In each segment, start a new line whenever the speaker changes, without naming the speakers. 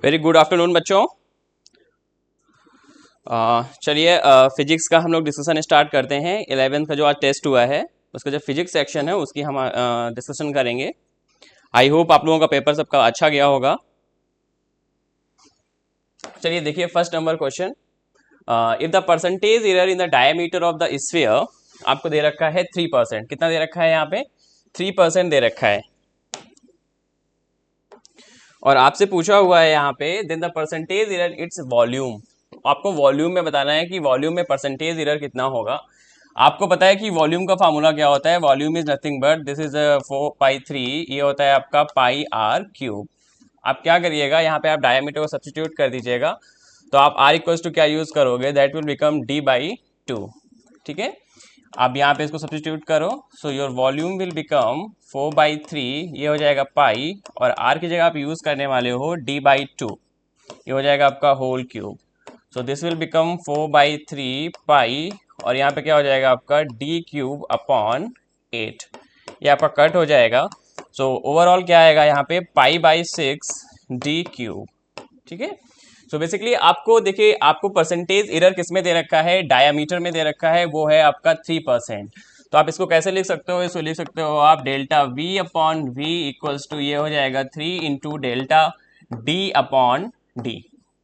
Very good afternoon बच्चों। चलिए physics का हम लोग डिस्कशन स्टार्ट करते हैं। 11th का जो आज टेस्ट हुआ है उसका जो फिजिक्स सेक्शन है उसकी हम डिस्कशन करेंगे। आई होप आप लोगों का पेपर सबका अच्छा गया होगा। चलिए देखिए first number question. If the percentage error in the diameter of the sphere आपको दे रखा है 3%। कितना दे रखा है यहाँ पे? 3% दे रखा है और आपसे पूछा हुआ है यहाँ पे then the percentage error it's volume. आपको वॉल्यूम में बताना है कि वॉल्यूम में परसेंटेज एरर कितना होगा। आपको पता है कि वॉल्यूम का फार्मूला क्या होता है। Volume is nothing but this is 4π3, ये होता है आपका पाई आर क्यूब। आप क्या करिएगा यहाँ पे आप डायमीटर को सब्स्टिट्यूट कर दीजिएगा तो आप आर इक्वल्स टू क्या यूज करोगे, दैट विल बिकम d/2। ठीक है, अब यहाँ पे इसको सब्स्टिट्यूट करो so your volume will become 4/3, ये हो जाएगा पाई, और आर की जगह आप यूज करने वाले हो d/2, ये हो जाएगा आपका whole cube. So this will become 4/3 pi, और यहाँ पे क्या हो जाएगा आपका d³/8, ये आपका कट हो जाएगा। सो ओवरऑल क्या आएगा यहाँ पे π/6 d³। ठीक है, सो बेसिकली आपको देखिए आपको परसेंटेज एरर किस में दे रखा है, डायामीटर में दे रखा है, वो है आपका 3%। तो आप इसको कैसे लिख सकते हो? इसको लिख सकते हो आप ΔV/V इक्वल्स टू, ये हो जाएगा 3 इंटू डेल्टा d/d।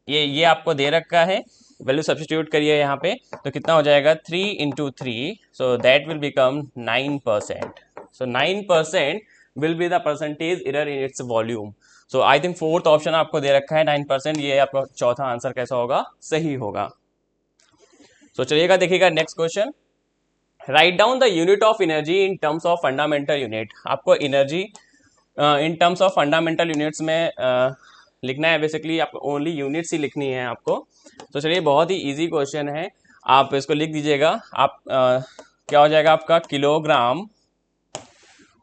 ये आपको दे रखा है, वैल्यू सब्स्टिट्यूट करिए यहाँ पे तो कितना हो जाएगा 3 into 3, so that will become 9%। So 9% will be the percentage error in its volume. So I think fourth option आपको दे रखा है 9%, ये आपका चौथा आंसर कैसा होगा? सही होगा। सो चलिएगा देखिएगा next question. Right down the unit of energy in terms of fundamental unit. आपको energy in terms of fundamental units में लिखना है। बेसिकली आपको ओनली यूनिट्स ही लिखनी है आपको। तो चलिए बहुत ही इजी क्वेश्चन है, आप इसको लिख दीजिएगा। आप क्या हो जाएगा आपका किलोग्राम,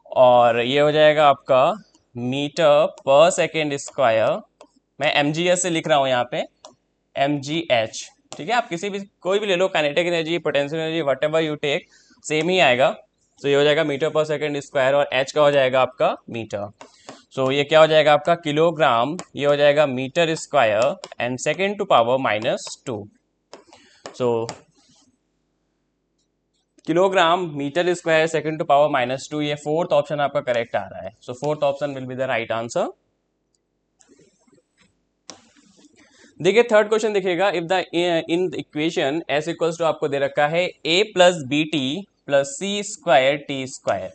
और ये हो जाएगा आपका मीटर पर सेकेंड स्क्वायर। मैं mgs से लिख रहा हूँ यहाँ पे mgh। ठीक है, आप किसी भी कोई भी ले लो, kinetic energy, potential energy, whatever you take, same ही आएगा। तो ये हो जाएगा मीटर पर सेकेंड स्क्वायर, और h का हो जाएगा आपका मीटर। सो ये क्या हो जाएगा आपका किलोग्राम, ये हो जाएगा metre square and second to power -2। So kilogram metre square second to power -2, ये फोर्थ ऑप्शन आपका करेक्ट आ रहा है। So fourth option will be the right answer. देखिए थर्ड क्वेश्चन देखिएगा। If the in equation s equals to आपको दे रखा है a + bt + c²t²,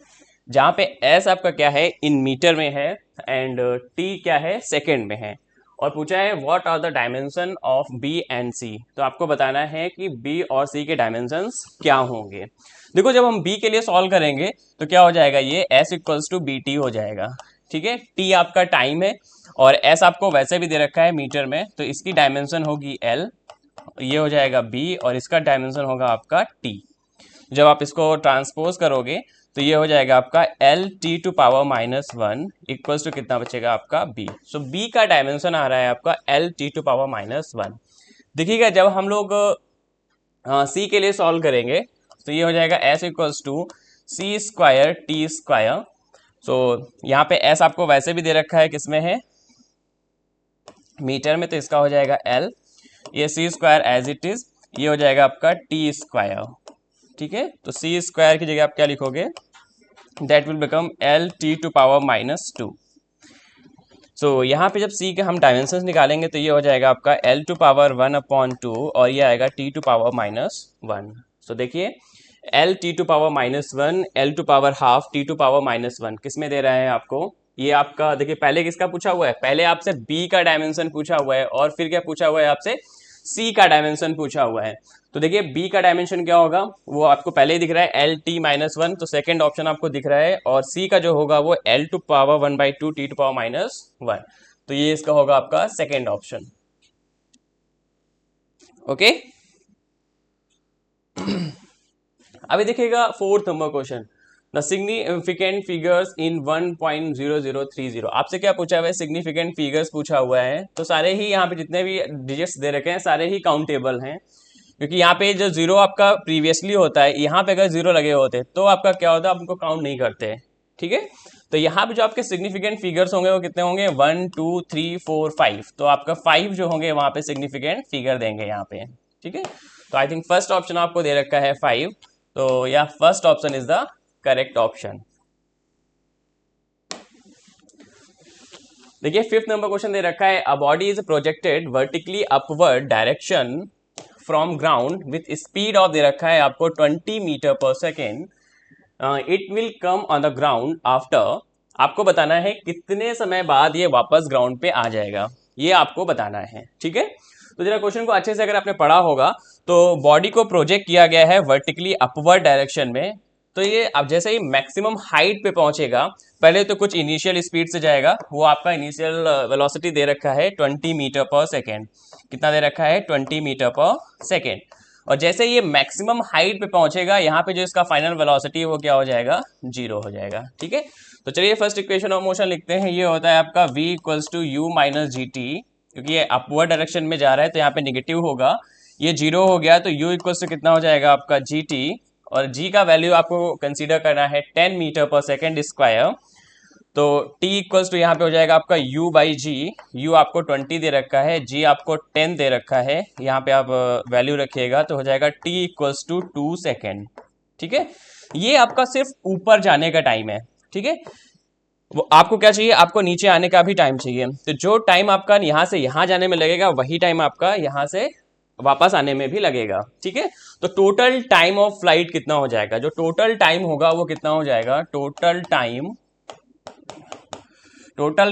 जहां पे s आपका क्या है इन मीटर में है एंड t क्या है सेकेंड में है, और पूछा है what are the dimension of b and c। तो आपको बताना है कि b और c के डायमेंशंस क्या होंगे। देखो जब हम b के लिए सॉल्व करेंगे तो क्या हो जाएगा, ये s इक्वल्स टू bt हो जाएगा। ठीक है, t आपका टाइम है और s आपको वैसे भी दे रखा है मीटर में, तो इसकी डायमेंशन होगी l, ये हो जाएगा b, और इसका डायमेंशन होगा आपका t। जब आप इसको ट्रांसपोज करोगे तो ये हो जाएगा आपका LT⁻⁻1 इक्वल्स टू कितना बचेगा आपका b। सो b का डायमेंशन आ रहा है आपका LT⁻⁻1। देखिएगा जब हम लोग c के लिए सॉल्व करेंगे तो ये हो जाएगा s इक्वल्स टू c²t²। सो यहाँ पे s आपको वैसे भी दे रखा है, किसमें है मीटर में, तो इसका हो जाएगा l, ये c² एज इट इज, ये हो जाएगा आपका t²। ठीक है, तो c² की जगह आप क्या लिखोगे, दैट विल बिकम LT⁻⁻2। सो यहाँ पे जब c के हम डायमेंशंस निकालेंगे तो ये हो जाएगा आपका L⁻1/2, और ये आएगा T⁻⁻1। सो देखिए L⁻⁻1, L⁻½ T⁻⁻1 किस में दे रहा है आपको, ये आपका देखिए पहले किसका पूछा हुआ है, पहले आपसे b का डायमेंशन पूछा हुआ है, और फिर क्या पूछा हुआ है आपसे c का डायमेंशन पूछा हुआ है। तो देखिए b का डायमेंशन क्या होगा वो आपको पहले ही दिख रहा है LT-1, तो सेकंड ऑप्शन आपको दिख रहा है, और c का जो होगा वो L⁻1/2 T⁻⁻1, तो ये इसका होगा आपका सेकंड ऑप्शन। ओके, अभी देखिएगा fourth number question. The significant figures in 1.0030। आपसे क्या पूछा हुआ है, सिग्निफिकेंट फिगर्स पूछा हुआ है, तो सारे ही यहाँ पे जितने भी डिजिट्स दे रखे हैं सारे ही काउंटेबल हैं, क्योंकि यहाँ पे जो जीरो आपका प्रीवियसली होता है, यहाँ पे अगर जीरो लगे होते तो आपका क्या होता है, आप उनको काउंट नहीं करते। ठीक है। तो यहाँ पे जो आपके सिग्निफिकेंट फिगर्स होंगे वो कितने होंगे, 1 2 3 4 5, तो आपका 5 जो होंगे वहां पे सिग्निफिकेंट फिगर देंगे यहाँ पे, ठीक है। तो आई थिंक फर्स्ट ऑप्शन आपको दे रखा है 5, तो या first option is the correct option. देखिए फिफ्थ नंबर क्वेश्चन दे रखा है, a body is projected vertically upward direction from ground with speed of दे रखा है आपको 20 metre per second, it will come on the ground after, आपको बताना है कितने समय बाद ये वापस ग्राउंड पे आ जाएगा, ये आपको बताना है, ठीक है। तो जरा क्वेश्चन को अच्छे से अगर आपने पढ़ा होगा, तो बॉडी को प्रोजेक्ट किया गया है वर्टिकली अपवर्ड डायरेक्शन में, तो ये अब जैसे ही मैक्सिमम हाइट पे पहुंचेगा, पहले तो कुछ इनिशियल स्पीड से जाएगा, वो आपका इनिशियल वेलोसिटी दे रखा है 20 मीटर पर सेकेंड, कितना दे रखा है 20 मीटर पर सेकेंड, और जैसे ये मैक्सिमम हाइट पे पहुंचेगा, यहाँ पे जो इसका फाइनल वेलोसिटी है वो क्या हो जाएगा, 0 हो जाएगा, ठीक है। तो चलिए फर्स्ट इक्वेशन ऑफ मोशन लिखते हैं, ये होता है आपका v equals to u minus g t, क्योंकि ये अपवर्ड डायरेक्शन में जा रहा है तो यहाँ पे निगेटिव होगा, ये 0 हो गया, तो u इक्वल्स टू कितना हो जाएगा आपका जी टी, और g का वैल्यू आपको कंसीडर करना है 10 मीटर पर सेकेंड स्क्वायर, तो t इक्वल्स टू यहाँ पे हो जाएगा आपका u बाई जी, u आपको 20 दे रखा है, g आपको 10 दे रखा है, यहाँ पे आप वैल्यू रखिएगा तो हो जाएगा t इक्वल्स टू 2 सेकेंड, ठीक है। ये आपका सिर्फ ऊपर जाने का टाइम है, ठीक है। वो आपको क्या चाहिए, आपको नीचे आने का भी टाइम चाहिए, तो जो टाइम आपका यहाँ से यहाँ जाने में लगेगा वही टाइम आपका यहाँ से वापस आने में भी लगेगा, ठीक है। तो टोटल टाइम ऑफ फ्लाइट कितना हो जाएगा, जो टोटल टाइम होगा वो कितना हो जाएगा, total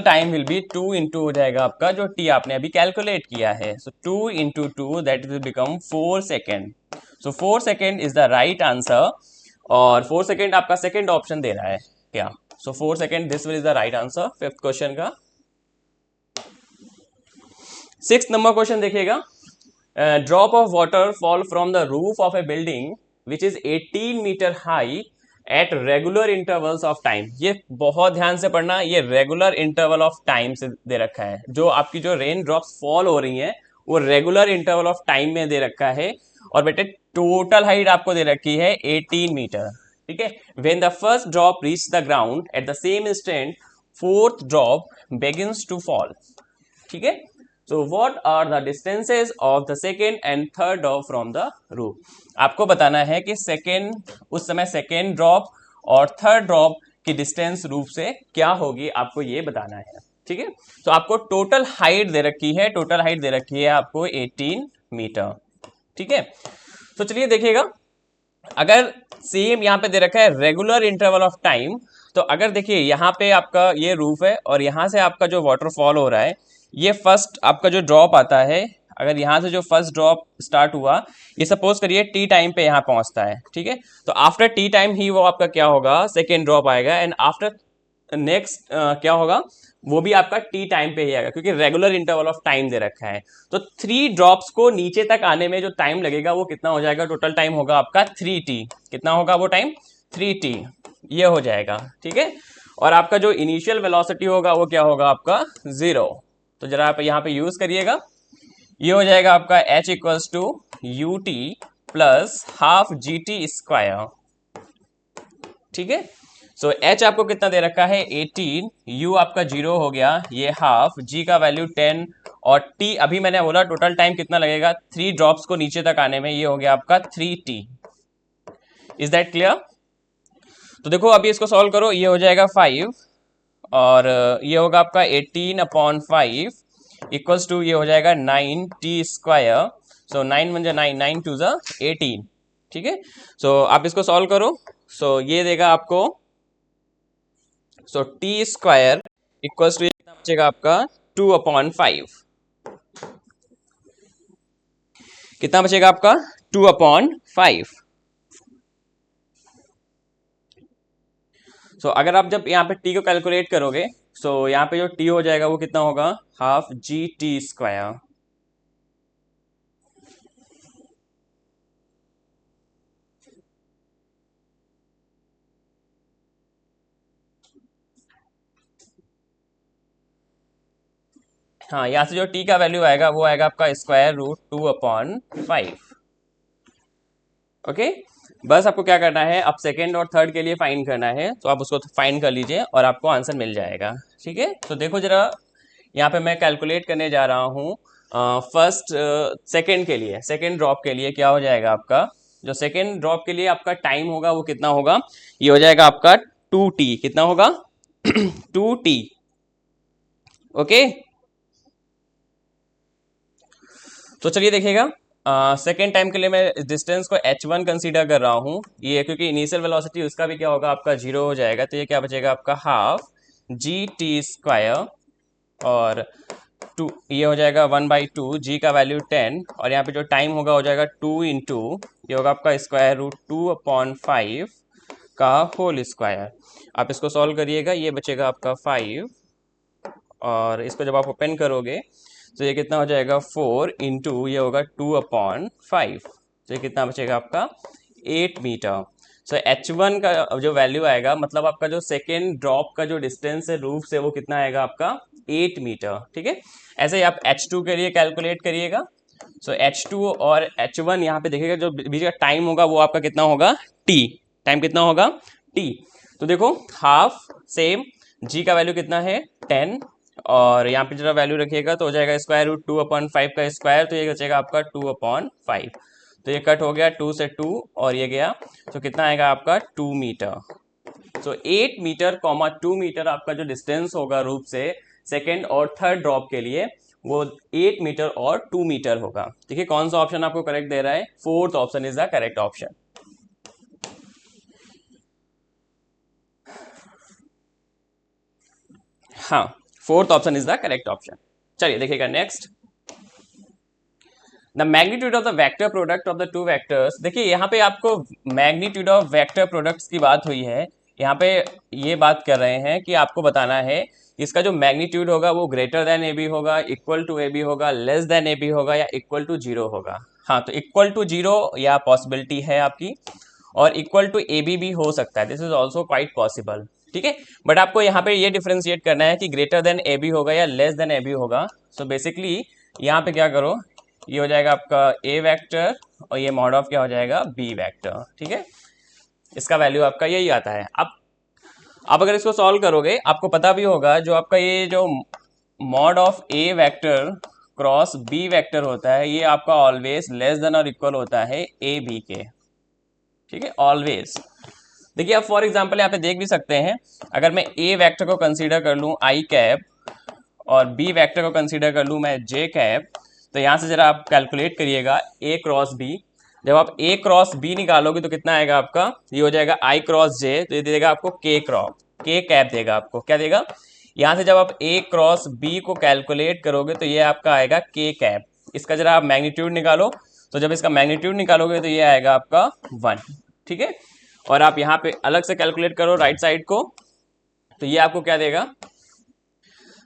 time will be 2 into हो जाएगा आपका जो टी आपने अभी कैलकुलेट किया है, सो 2 into 2 that will become 4 second, so 4 second is the right answer, और 4 सेकेंड आपका सेकेंड ऑप्शन दे रहा है क्या, so 4 second this will is the right answer fifth question का। सिक्स नंबर क्वेश्चन देखिएगा, drop of water fall from the roof of a building which is 18 meter high at regular intervals of time, ये बहुत ध्यान से पढ़ना, ये regular interval of time से दे रखा है, जो आपकी जो रेन ड्रॉप्स फॉल हो रही हैं वो रेगुलर इंटरवल ऑफ टाइम में दे रखा है, और बेटे टोटल हाइट आपको दे रखी है 18 मीटर, ठीक है। When the first drop reach the ground at the same instant fourth drop begins to fall, ठीक है। So what are the distances of the second and third drop from the roof? आपको बताना है कि second, उस समय second drop और third drop की डिस्टेंस रूफ से क्या होगी, आपको ये बताना है, ठीक है। तो आपको टोटल हाइट दे रखी है, टोटल हाइट दे रखी है आपको 18 मीटर, ठीक है। तो चलिए देखिएगा, अगर सेम यहाँ पे दे रखा है रेगुलर इंटरवल ऑफ टाइम, तो अगर देखिए यहाँ पे आपका ये रूफ है और यहाँ से आपका जो वाटरफॉल हो रहा है, ये फर्स्ट आपका जो ड्रॉप आता है, अगर यहाँ से जो फर्स्ट ड्रॉप स्टार्ट हुआ, ये सपोज करिए टी टाइम पे यहाँ पहुँचता है, ठीक है। तो आफ्टर टी टाइम ही वो आपका क्या होगा, सेकेंड ड्रॉप आएगा, एंड आफ्टर नेक्स्ट क्या होगा, वो भी आपका टी टाइम पे ही आएगा, क्योंकि रेगुलर इंटरवल ऑफ टाइम दे रखा है। तो 3 ड्रॉप्स को नीचे तक आने में जो टाइम लगेगा वो कितना हो जाएगा, टोटल टाइम होगा आपका 3t, कितना होगा वो टाइम 3t, ये हो जाएगा, ठीक है। और आपका जो इनिशियल वेलोसिटी होगा वो क्या होगा आपका 0, तो जरा आप यहाँ पे यूज करिएगा, ये हो जाएगा आपका h equals to u t plus half g t square, ठीक है। सो h आपको कितना दे रखा है 18, u आपका 0 हो गया, ये हाफ, g का वैल्यू 10, और t अभी मैंने बोला टोटल टाइम कितना लगेगा 3 ड्रॉप्स को नीचे तक आने में, ये हो गया आपका 3t, इज दैट क्लियर। तो देखो अभी इसको सॉल्व करो, ये हो जाएगा 5, और ये होगा आपका 18/5 इक्वल्स टू ये हो जाएगा 9t स्क्वायर, सो 9 वन जा 9, 9 टू जा 18, ठीक है। सो आप इसको सॉल्व करो, सो ये देगा आपको, सो t स्क्वायर इक्वल्स टू कितना बचेगा आपका 2/5, कितना बचेगा आपका 2/5। सो अगर आप जब यहाँ पे t को कैलकुलेट करोगे, सो यहाँ पे जो t हो जाएगा वो कितना होगा, हाफ जी टी स्क्वायर, हाँ यहाँ से जो t का वैल्यू आएगा वो आएगा आपका स्क्वायर रूट 2/5, ओके। बस आपको क्या करना है, अब सेकेंड और थर्ड के लिए फाइंड करना है, तो आप उसको फाइंड कर लीजिए और आपको आंसर मिल जाएगा। ठीक है, तो देखो जरा, यहाँ पे मैं कैलकुलेट करने जा रहा हूँ फर्स्ट सेकेंड के लिए, सेकेंड ड्रॉप के लिए क्या हो जाएगा आपका, जो सेकेंड ड्रॉप के लिए आपका टाइम होगा वो कितना होगा, ये हो जाएगा आपका 2t। कितना होगा 2t। ओके, तो चलिए देखिएगा, सेकेंड टाइम के लिए मैं इस डिस्टेंस को h1 कंसीडर कर रहा हूँ, ये क्योंकि इनिशियल वेलोसिटी उसका भी क्या होगा आपका जीरो हो जाएगा, तो ये क्या बचेगा आपका हाफ जी टी स्क्वायर, और टू ये हो जाएगा 1/2, जी का वैल्यू 10, और यहाँ पे जो टाइम होगा हो जाएगा 2 इंटू ये होगा आपका स्क्वायर रूट 2/5 का होल स्क्वायर। आप इसको सॉल्व करिएगा, ये बचेगा आपका 5, और इसको जब आप ओपन करोगे तो ये कितना हो जाएगा 4 इंटू ये होगा 2/5, तो ये कितना बचेगा आपका 8 मीटर। सो H1 का जो वैल्यू आएगा, मतलब आपका जो सेकेंड ड्रॉप का जो डिस्टेंस है रूफ से, वो कितना आएगा आपका 8 मीटर। ठीक है, ऐसे ही आप H2 के लिए कैलकुलेट करिएगा। सो H2 और H1 यहाँ पे देखिएगा, जो बीच का टाइम होगा वो आपका कितना होगा T, टाइम कितना होगा T। तो देखो हाफ सेम, G का वैल्यू कितना है 10, और यहाँ पे जरा वैल्यू रखिएगा तो हो जाएगा स्क्वायर रूट 2/5 का स्क्वायर, तो ये बचेगा आपका 2/5, तो ये कट हो गया 2 से 2 और ये गया, तो कितना आएगा आपका 2 मीटर। सो 8 मीटर कॉमा 2 मीटर आपका जो डिस्टेंस होगा रूप से सेकेंड और थर्ड ड्रॉप के लिए, वो 8 मीटर और 2 मीटर होगा। देखिए कौन सा ऑप्शन आपको करेक्ट दे रहा है, fourth option is the correct option. हाँ, fourth option is the correct option. चलिए देखिएगा next, the magnitude of the vector product of the two vectors. देखिए यहाँ पे आपको मैग्नीट्यूड ऑफ वेक्टर प्रोडक्ट्स की बात हुई है, यहाँ पे ये बात कर रहे हैं कि आपको बताना है इसका जो मैग्नीट्यूड होगा वो ग्रेटर देन ए बी होगा, इक्वल टू ए बी होगा, लेस देन ए बी होगा, या इक्वल टू जीरो होगा। हाँ, तो इक्वल टू जीरो या पॉसिबिलिटी है आपकी, और इक्वल टू ए बी भी हो सकता है, this is also quite possible. ठीक है, बट आपको यहाँ पे ये डिफ्रेंशिएट करना है कि ग्रेटर देन ए बी होगा या लेस देन ए बी होगा। सो बेसिकली यहाँ पे क्या करो, ये हो जाएगा आपका ए वेक्टर, और ये मॉड ऑफ क्या हो जाएगा बी वेक्टर। ठीक है, इसका वैल्यू आपका यही आता है। अब अगर इसको सॉल्व करोगे आपको पता भी होगा, जो आपका ये जो mod of a vector cross b vector होता है, ये आपका ऑलवेज लेस देन और इक्वल होता है ए बी के। ठीक है, ऑलवेज। देखिए अब फॉर एग्जांपल यहाँ पे देख भी सकते हैं, अगर मैं ए वेक्टर को कंसीडर कर लूँ आई कैप, और बी वेक्टर को कंसीडर कर लूँ मैं जे कैप, तो यहाँ से जरा आप कैलकुलेट करिएगा ए क्रॉस बी। जब आप ए क्रॉस बी निकालोगे तो कितना आएगा आपका, ये हो जाएगा आई क्रॉस जे, तो ये देगा आपको के कैप देगा आपको, क्या देगा। यहाँ से जब आप ए क्रॉस बी को कैलकुलेट करोगे तो ये आपका आएगा के कैप। इसका जरा आप मैग्नीट्यूड निकालो, तो जब इसका मैग्नीट्यूड निकालोगे तो ये आएगा आपका 1। ठीक है, और आप यहाँ पे अलग से कैलकुलेट करो राइट साइड को, तो ये आपको क्या देगा,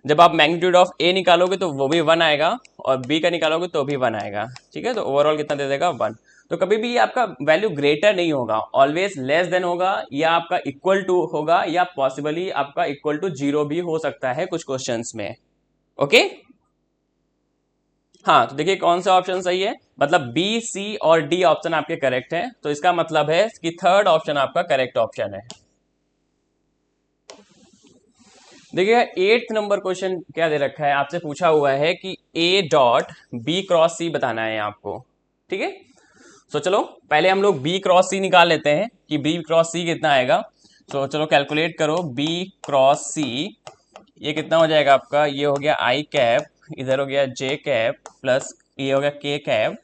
जब आप मैग्नीट्यूड ऑफ ए निकालोगे तो वो भी 1 आएगा, और बी का निकालोगे तो भी 1 आएगा। ठीक है, तो ओवरऑल कितना दे देगा 1। तो कभी भी ये आपका वैल्यू ग्रेटर नहीं होगा, ऑलवेज लेस देन होगा, या आपका इक्वल टू होगा, या पॉसिबली आपका इक्वल टू जीरो भी हो सकता है कुछ क्वेश्चंस में। ओके, हाँ, तो देखिए कौन सा ऑप्शन सही है, मतलब बी सी और डी ऑप्शन आपके करेक्ट है, तो इसका मतलब है कि थर्ड ऑप्शन आपका करेक्ट ऑप्शन है। देखिए 8th नंबर क्वेश्चन क्या दे रखा है, आपसे पूछा हुआ है कि ए डॉट बी क्रॉस सी बताना है आपको। ठीक है, तो चलो पहले हम लोग बी क्रॉस सी निकाल लेते हैं कि बी क्रॉस सी कितना आएगा। तो चलो कैलकुलेट करो, बी क्रॉस सी ये कितना हो जाएगा आपका, ये हो गया आई कैप, इधर हो गया जे कैप, प्लस ये हो गया के कैप।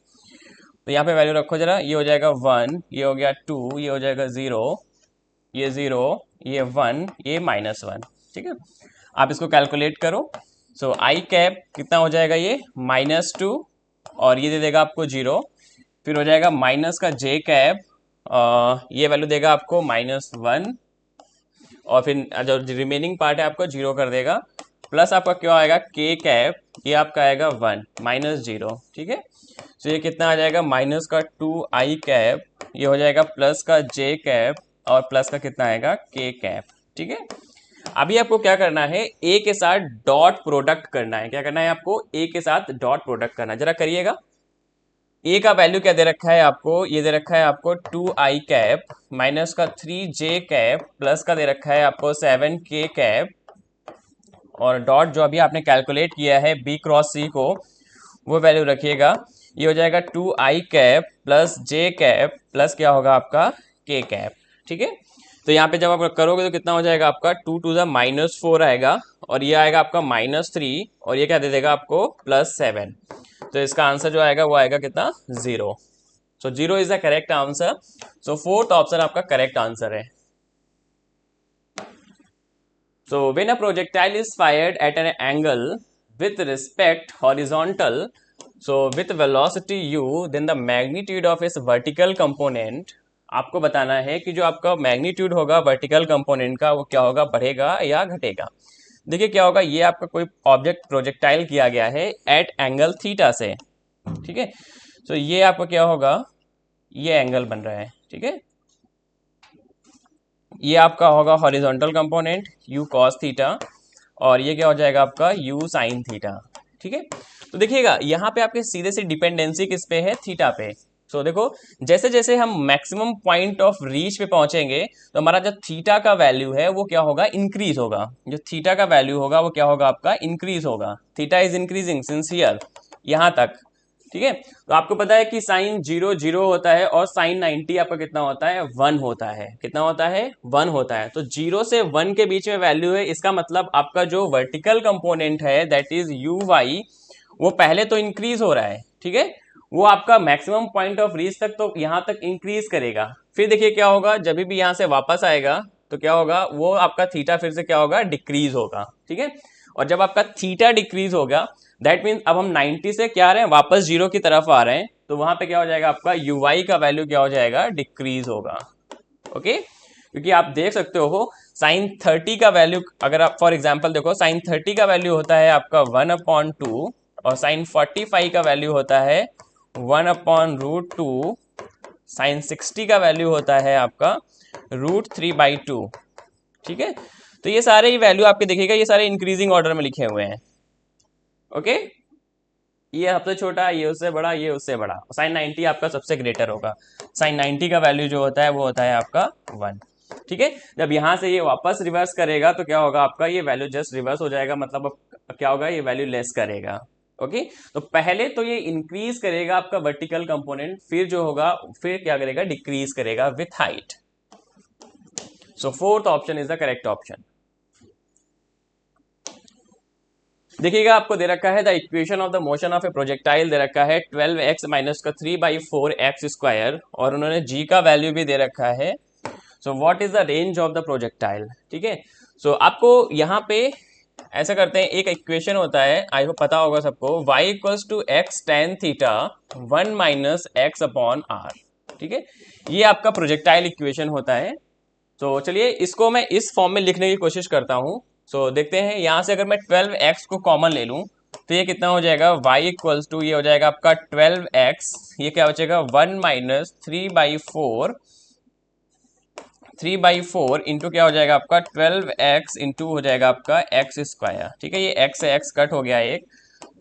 तो यहाँ पे वैल्यू रखो जरा, ये हो जाएगा 1, ये हो गया 2, ये हो जाएगा 0, ये 0, ये 1, ये -1। ठीक है, आप इसको कैलकुलेट करो। सो आई कैप कितना हो जाएगा, ये -2, और ये दे देगा आपको 0, फिर हो जाएगा माइनस का जे कैप, ये वैल्यू देगा आपको -1, और फिर जो रिमेनिंग पार्ट है आपको 0 कर देगा, प्लस आपका क्या आएगा के कैप, ये आपका आएगा 1 -0। ठीक है, तो ये कितना आ जाएगा, माइनस का 2 आई कैप, ये हो जाएगा प्लस का जे कैप, और प्लस का कितना आएगा के कैप। ठीक है, अभी आपको क्या करना है, ए के साथ डॉट प्रोडक्ट करना है। क्या करना है आपको, ए के साथ डॉट प्रोडक्ट करना है, जरा करिएगा। ए का वैल्यू क्या दे रखा है आपको, ये दे रखा है आपको 2i कैप माइनस का 3j कैप प्लस का दे रखा है आपको 7k कैप, और डॉट जो अभी आपने कैलकुलेट किया है बी क्रॉस सी को वो वैल्यू रखिएगा। ये हो जाएगा 2i कैप प्लस जे कैप प्लस क्या होगा आपका k कैप। ठीक है, तो यहाँ पे जब आप करोगे तो कितना हो जाएगा आपका 2 to the -4 आएगा, और ये आएगा आपका -3, और ये क्या दे देगा आपको +7। तो इसका आंसर जो आएगा वो आएगा कितना 0। सो 0 is the correct answer. So fourth option आपका करेक्ट आंसर है। So when a projectile is fired at an angle with respect horizontal, so with velocity u, then the magnitude of its vertical component, आपको बताना है कि जो आपका magnitude होगा vertical component का वो क्या होगा, बढ़ेगा या घटेगा। देखिए क्या होगा, ये आपका कोई ऑब्जेक्ट प्रोजेक्टाइल किया गया है एट एंगल थीटा से। ठीक है, तो ये आपका क्या होगा, ये एंगल बन रहा है। ठीक है, ये आपका होगा horizontal component u cos theta, और ये क्या हो जाएगा आपका u sin थीटा। ठीक है, तो देखिएगा यहाँ पे आपके सीधे से डिपेंडेंसी किस पे है, थीटा पे। सो देखो जैसे जैसे हम मैक्सिमम पॉइंट ऑफ रीच पे पहुंचेंगे तो हमारा जो थीटा का वैल्यू है वो क्या होगा, इंक्रीज होगा। जो थीटा का वैल्यू होगा वो क्या होगा आपका, इंक्रीज होगा। Theta is increasing since here यहाँ तक। ठीक है, तो आपको पता है कि साइन 0 0 होता है और साइन 90 आपका कितना होता है, 1 होता है। कितना होता है, 1 होता है। तो 0 से 1 के बीच में वैल्यू है, इसका मतलब आपका जो वर्टिकल कंपोनेंट है दैट इज यू वाई, वो पहले तो इंक्रीज हो रहा है। ठीक है, वो आपका मैक्सिमम पॉइंट ऑफ रीच तक तो यहाँ तक इंक्रीज करेगा। फिर देखिए क्या होगा, जब भी यहाँ से वापस आएगा तो क्या होगा, वो आपका थीटा फिर से क्या होगा, डिक्रीज होगा। ठीक है, और जब आपका थीटा डिक्रीज होगा दैट मीन्स अब हम 90 से क्या आ रहे हैं, वापस 0 की तरफ आ रहे हैं, तो वहां पे क्या हो जाएगा आपका यू वाई का वैल्यू क्या हो जाएगा, डिक्रीज होगा। ओके, क्योंकि आप देख सकते हो साइन 30 का वैल्यू, अगर आप फॉर एग्जांपल देखो साइन 30 का वैल्यू होता है आपका 1/2, और साइन 45 का वैल्यू होता है 1/√2, साइन 60 का वैल्यू होता है आपका √3/2। ठीक है, तो ये सारे ही वैल्यू आपके देखिएगा, ये सारे इंक्रीजिंग ऑर्डर में लिखे हुए हैं। ओके, ये सबसे छोटा, ये उससे बड़ा, ये उससे बड़ा। साइन 90 आपका सबसे ग्रेटर होगा। साइन 90 का वैल्यू जो होता है वो होता है आपका 1। ठीक है, जब यहां से ये वापस रिवर्स करेगा तो क्या होगा आपका, ये वैल्यू जस्ट रिवर्स हो जाएगा, मतलब अब क्या होगा, ये वैल्यू लेस करेगा। ओके, तो पहले तो ये इंक्रीज करेगा आपका वर्टिकल कंपोनेंट, फिर जो होगा फिर क्या करेगा, डिक्रीज करेगा with height. So fourth option is the correct option. देखिएगा आपको दे रखा है the equation of the motion of a projectile, दे रखा है 12x माइनस का 3/4x², और उन्होंने g का वैल्यू भी दे रखा है। So what is the range of the projectile. ठीक है, सो आपको यहाँ पे ऐसा करते हैं, एक इक्वेशन होता है, आई होप पता होगा सबको, y = x tan theta 1 - x/r। ठीक है, ये आपका प्रोजेक्टाइल इक्वेशन होता है। तो चलिए इसको मैं इस फॉर्म में लिखने की कोशिश करता हूँ। सो देखते हैं, यहाँ से अगर मैं 12x को कॉमन ले लूँ तो ये कितना हो जाएगा, y = ये हो जाएगा आपका 12x, ये क्या बचेगा 1 - 3/4 इंटू क्या हो जाएगा आपका 12x इंटू हो जाएगा आपका x²। ठीक है, ये x से x कट हो गया, एक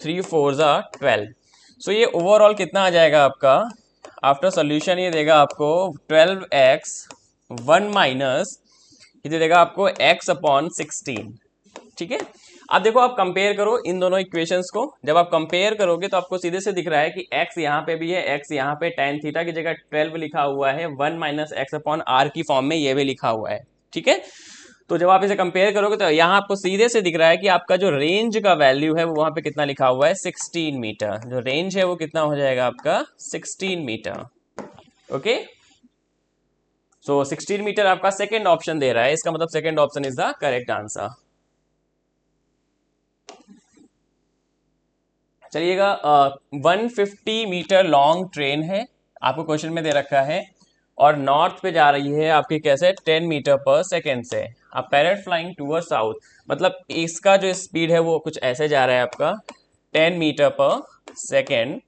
3 4 12। सो ये ओवरऑल कितना आ जाएगा आपका, आफ्टर सोल्यूशन ये देगा आपको 12x 1 माइनस ये दे देगा आपको x/16। ठीक है, अब देखो आप कंपेयर करो इन दोनों इक्वेशंस को। जब आप कंपेयर करोगे तो आपको सीधे से दिख रहा है कि x यहाँ पे भी है, x यहाँ पे tan थीटा की जगह 12 लिखा हुआ है, 1 - x/r की फॉर्म में ये भी लिखा हुआ है। ठीक है, तो जब आप इसे कंपेयर करोगे तो यहाँ आपको सीधे से दिख रहा है कि आपका जो रेंज का वैल्यू है वो वहां पे कितना लिखा हुआ है, 16 मीटर। जो रेंज है वो कितना हो जाएगा आपका 16 मीटर। ओके, सो 16 मीटर आपका सेकेंड ऑप्शन दे रहा है, इसका मतलब second option is the correct answer. चलिएगा 150 मीटर लॉन्ग ट्रेन है, आपको क्वेश्चन में दे रखा है, और नॉर्थ पे जा रही है आपकी कैसे 10 मीटर पर सेकेंड से। अब पैरेट फ्लाइंग टूवर्ड साउथ, मतलब इसका जो स्पीड है वो कुछ ऐसे जा रहा है आपका 10 मीटर पर सेकेंड,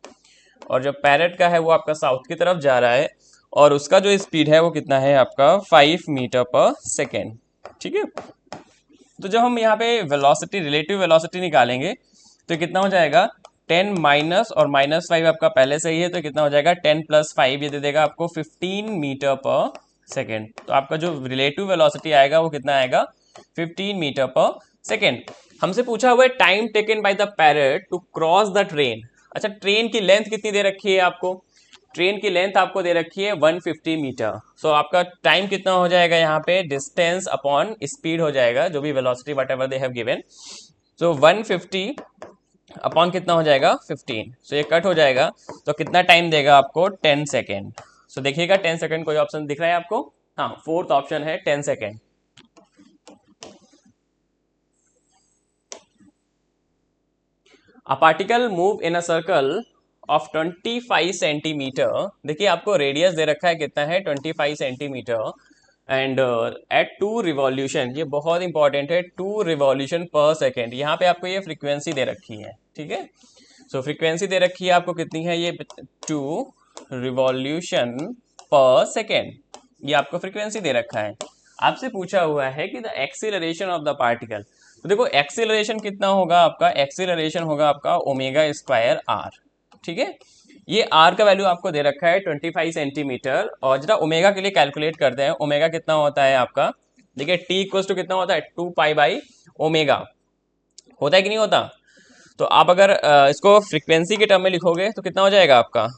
और जो पैरेट का है वो आपका साउथ की तरफ जा रहा है, और उसका जो स्पीड है वो कितना है आपका 5 मीटर पर सेकेंड। ठीक है, तो जब हम यहाँ पे वेलोसिटी, रिलेटिव वेलोसिटी निकालेंगे तो कितना हो जाएगा 10 माइनस और -5 आपका पहले से ही है, तो कितना हो जाएगा 10 + 5, ये दे देगा आपको 15 मीटर पर सेकेंड। तो आपका जो रिलेटिव वेलोसिटी आएगा वो कितना आएगा 15 मीटर पर सेकेंड। हमसे पूछा हुआ है time taken by the parrot to cross the train. अच्छा, ट्रेन की लेंथ कितनी दे रखी है आपको? ट्रेन की लेंथ आपको दे रखी है 150 मीटर। सो आपका टाइम कितना हो जाएगा यहाँ पे, डिस्टेंस अपॉन स्पीड हो जाएगा, जो भी velocity what ever they have given. So 150 upon कितना हो जाएगा 15। सो ये कट हो जाएगा, तो कितना टाइम देगा आपको 10 सेकेंड। सो देखिएगा 10 सेकेंड कोई ऑप्शन दिख रहा है आपको? हाँ, फोर्थ ऑप्शन है 10 second. A particle move in a circle of 25 centimetre. देखिए आपको रेडियस दे रखा है, कितना है 25 सेंटीमीटर, एंड एट 2 रिवॉल्यूशन, ये बहुत इंपॉर्टेंट है, 2 रिवॉल्यूशन पर सेकेंड। यहाँ पे आपको ये फ्रीक्वेंसी दे रखी है, ठीक है। सो फ्रीक्वेंसी दे रखी है आपको, कितनी है ये 2 रिवॉल्यूशन पर सेकेंड, ये आपको फ्रीक्वेंसी दे रखा है। आपसे पूछा हुआ है कि the acceleration of the particle. तो देखो एक्सीलरेशन कितना होगा आपका, एक्सीलरेशन होगा आपका ओमेगा स्क्वायर आर, ठीक है। ये आर का वैल्यू आपको दे रखा है 25 सेंटीमीटर, और जरा ओमेगा के लिए कैलकुलेट करते हैं। ओमेगा कितना होता है आपका, देखिए टी इक्वल्स टू कितना होता है 2π/ओमेगा, होता है कि नहीं होता? तो आप अगर इसको फ्रीक्वेंसी के टर्म में लिखोगे तो कितना हो जाएगा आपका,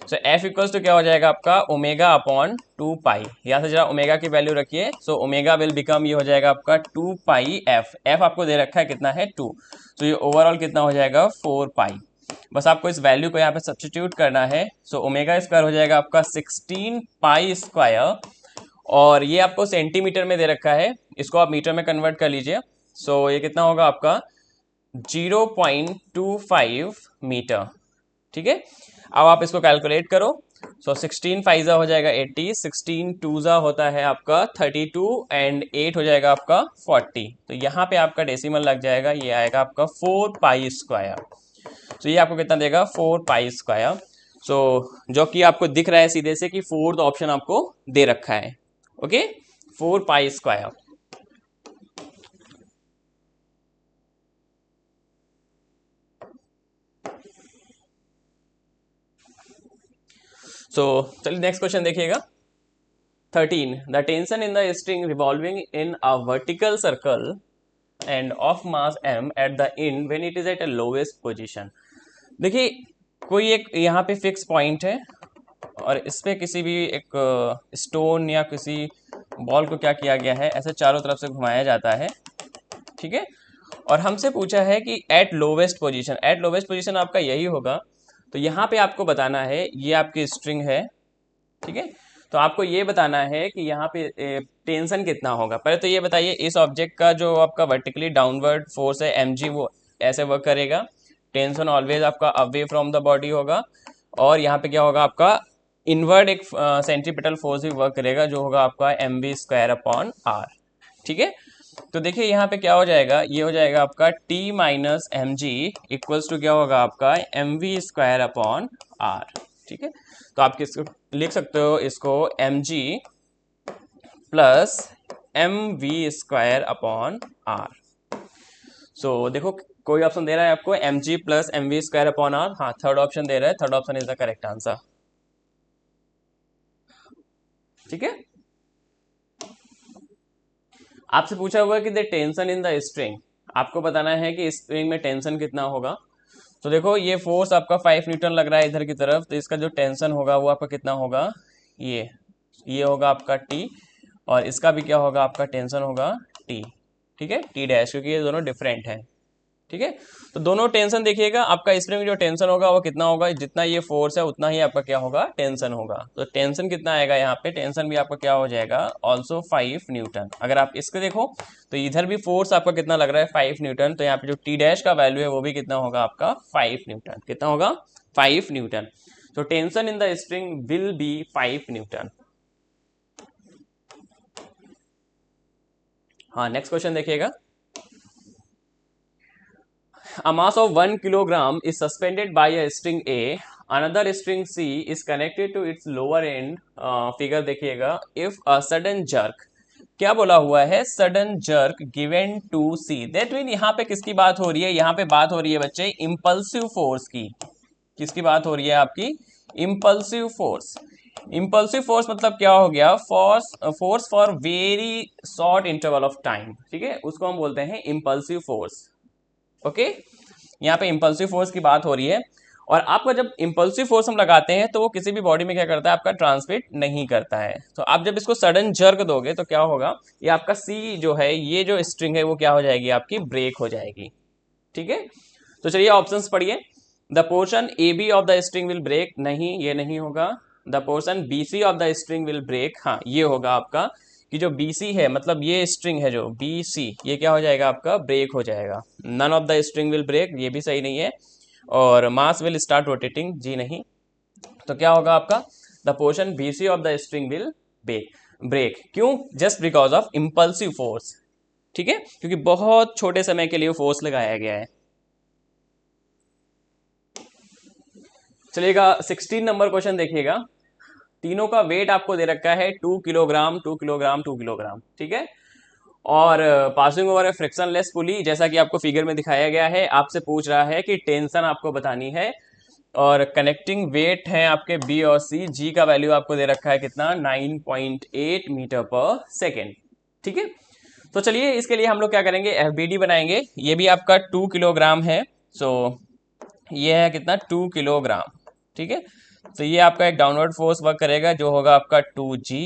सो एफ इक्वल्स टू क्या हो जाएगा आपका ओमेगा अपॉन 2π। यहाँ से जरा ओमेगा की वैल्यू रखिए, सो ओमेगा विल बिकम, ये हो जाएगा आपका 2πf। एफ आपको दे रखा है कितना है 2, तो ये ओवरऑल कितना हो जाएगा 4π। बस आपको इस वैल्यू को यहाँ पे सब्स्टिट्यूट करना है। सो ओमेगा स्क्वायर हो जाएगा आपका 16π², और ये आपको सेंटीमीटर में दे रखा है, इसको आप मीटर में कन्वर्ट कर लीजिए। सो ये कितना होगा आपका 0.25 मीटर, ठीक है। अब आप इसको कैलकुलेट करो। सो 16 5 हो जाएगा 80, 16 2 होता है आपका 32, एंड 8 हो जाएगा आपका 40। तो यहाँ पे आपका डेसिमल लग जाएगा, ये आएगा आपका 4π²। तो ये आपको कितना देगा 4π²। सो जो कि आपको दिख रहा है सीधे से कि फोर्थ ऑप्शन आपको दे रखा है, ओके 4π²। सो चलिए नेक्स्ट क्वेश्चन देखिएगा। 13, the tension in the string revolving in a vertical circle end of mass m at the end when it is at a lowest position. देखिए कोई एक यहाँ पे फिक्स पॉइंट है, और इस पे किसी भी एक स्टोन या किसी बॉल को क्या किया गया है, ऐसे चारों तरफ से घुमाया जाता है, ठीक है। और हमसे पूछा है कि at lowest position, at lowest position आपका यही होगा। तो यहाँ पे आपको बताना है, ये आपकी स्ट्रिंग है, ठीक है। तो आपको ये बताना है कि यहाँ पे टेंशन कितना होगा। पहले तो ये बताइए, इस ऑब्जेक्ट का जो आपका वर्टिकली डाउनवर्ड फोर्स है mg, वो ऐसे वर्क करेगा, टेंशन ऑलवेज आपका अवे फ्रॉम द बॉडी होगा, और यहाँ पे क्या होगा आपका इनवर्ड एक सेंट्रीपिटल फोर्स भी वर्क करेगा, जो होगा आपका mv²/r, ठीक है। तो देखिए यहाँ पे क्या हो जाएगा, ये हो जाएगा आपका t - mg इक्वल्स टू क्या होगा आपका mv²/r, ठीक है। तो आप किसको लिख सकते हो, इसको mg + mv²/r। सो देखो कोई ऑप्शन दे रहा है आपको mg + mv²/r, हाँ थर्ड ऑप्शन दे रहा है, third option is the correct answer, ठीक है। आपसे पूछा हुआ है कि the tension in the string, आपको बताना है कि स्ट्रिंग में टेंशन कितना होगा। तो देखो ये फोर्स आपका 5 न्यूटन लग रहा है इधर की तरफ, तो इसका जो टेंशन होगा वो आपका कितना होगा, ये होगा आपका टी, और इसका भी क्या होगा आपका टेंशन होगा टी, ठीक है, टी डैश, क्योंकि ये दोनों डिफरेंट है, ठीक है। तो दोनों टेंशन देखिएगा, आपका स्प्रिंग में जो टेंशन होगा वो कितना होगा, जितना ये फोर्स है उतना ही आपका क्या होगा टेंशन होगा। तो टेंशन कितना आएगा यहाँ पे, टेंशन भी आपका क्या हो जाएगा ऑल्सो 5 न्यूटन। अगर आप इसको देखो तो इधर भी फोर्स आपका कितना लग रहा है 5 न्यूटन, तो यहाँ पे जो टी डैश का वैल्यू है वो भी कितना होगा आपका 5 न्यूटन, कितना होगा 5 न्यूटन। तो tension in the string will be 5 Newton. हाँ नेक्स्ट क्वेश्चन देखिएगा। A mass of 1 kilogram is suspended by a string A. Another string C is connected to its lower end. Figure देखिएगा. If a sudden jerk क्या बोला हुआ है, sudden jerk given to C, that mean यहाँ पे किसकी बात हो रही है, यहाँ पे बात हो रही है बच्चे इम्पल्सिव फोर्स की। किसकी बात हो रही है आपकी, इम्पल्सिव फोर्स। इम्पल्सिव फोर्स मतलब क्या हो गया, force for very short interval of time, ठीक है, उसको हम बोलते हैं इम्पल्सिव फोर्स। ओके, यहाँ पे इम्पल्सिव फोर्स की बात हो रही है। और आपका जब इम्पल्सिव फोर्स हम लगाते हैं तो वो किसी भी बॉडी में क्या करता है, आपका ट्रांसमिट नहीं करता है। तो आप जब इसको सडन जर्क दोगे तो क्या होगा, ये आपका सी जो है, ये जो स्ट्रिंग है वो क्या हो जाएगी, आपकी ब्रेक हो जाएगी। ठीक है, तो चलिए ऑप्शंस पढ़िए। The portion A B of the string will break, नहीं ये नहीं होगा। The portion B C of the string will break, हाँ ये होगा आपका, कि जो बी सी है, मतलब ये स्ट्रिंग है जो बी सी, ये क्या हो जाएगा आपका, ब्रेक हो जाएगा। None of the string will break, ये भी सही नहीं है। और मास विल स्टार्ट रोटेटिंग, जी नहीं। तो क्या होगा आपका, the portion B C of the string will break, क्यों, just because of impulsive force. ठीक है, क्योंकि बहुत छोटे समय के लिए फोर्स लगाया गया है। चलिएगा 16 नंबर क्वेश्चन देखिएगा। तीनों का वेट आपको दे रखा है 2 किलोग्राम 2 किलोग्राम 2 किलोग्राम, ठीक है। और पासिंग ओवर ए फ्रिक्शनलेस पुली, जैसा कि आपको फिगर में दिखाया गया है। आपसे पूछ रहा है कि टेंशन आपको बतानी है, और कनेक्टिंग वेट है आपके बी और सी। जी का वैल्यू आपको दे रखा है कितना, 9.8 मीटर पर सेकेंड, ठीक है। तो चलिए इसके लिए हम लोग क्या करेंगे, एफबीडी बनाएंगे। ये भी आपका 2 किलोग्राम है, सो ये है कितना, 2 किलोग्राम, ठीक है। तो ये आपका एक डाउनवर्ड फोर्स वर्क करेगा जो होगा आपका 2G।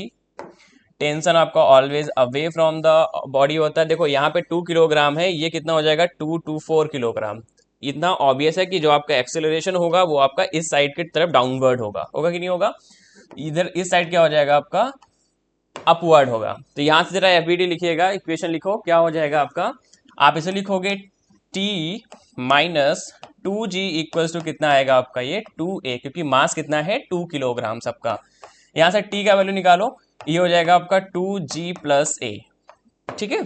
टेंशन आपका always away from the body होता है। देखो यहाँ पे 2 किलोग्राम है, ये कितना हो जाएगा, 224 किलोग्राम। इतना ऑब्वियस है कि जो आपका एक्सेलरेशन होगा वो आपका इस साइड की तरफ डाउनवर्ड होगा, होगा कि नहीं होगा। इधर इस साइड क्या हो जाएगा आपका, अपवर्ड होगा। तो यहाँ से जरा एफबीडी लिखिएगा, इक्वेशन लिखो, क्या हो जाएगा आपका, आप इसे लिखोगे T minus 2G equals to कितना आएगा आपका, ये 2A, क्योंकि मास कितना है 2 किलोग्राम सबका। यहाँ से T का वैल्यू निकालो, ये हो जाएगा आपका 2G प्लस A, ठीक है।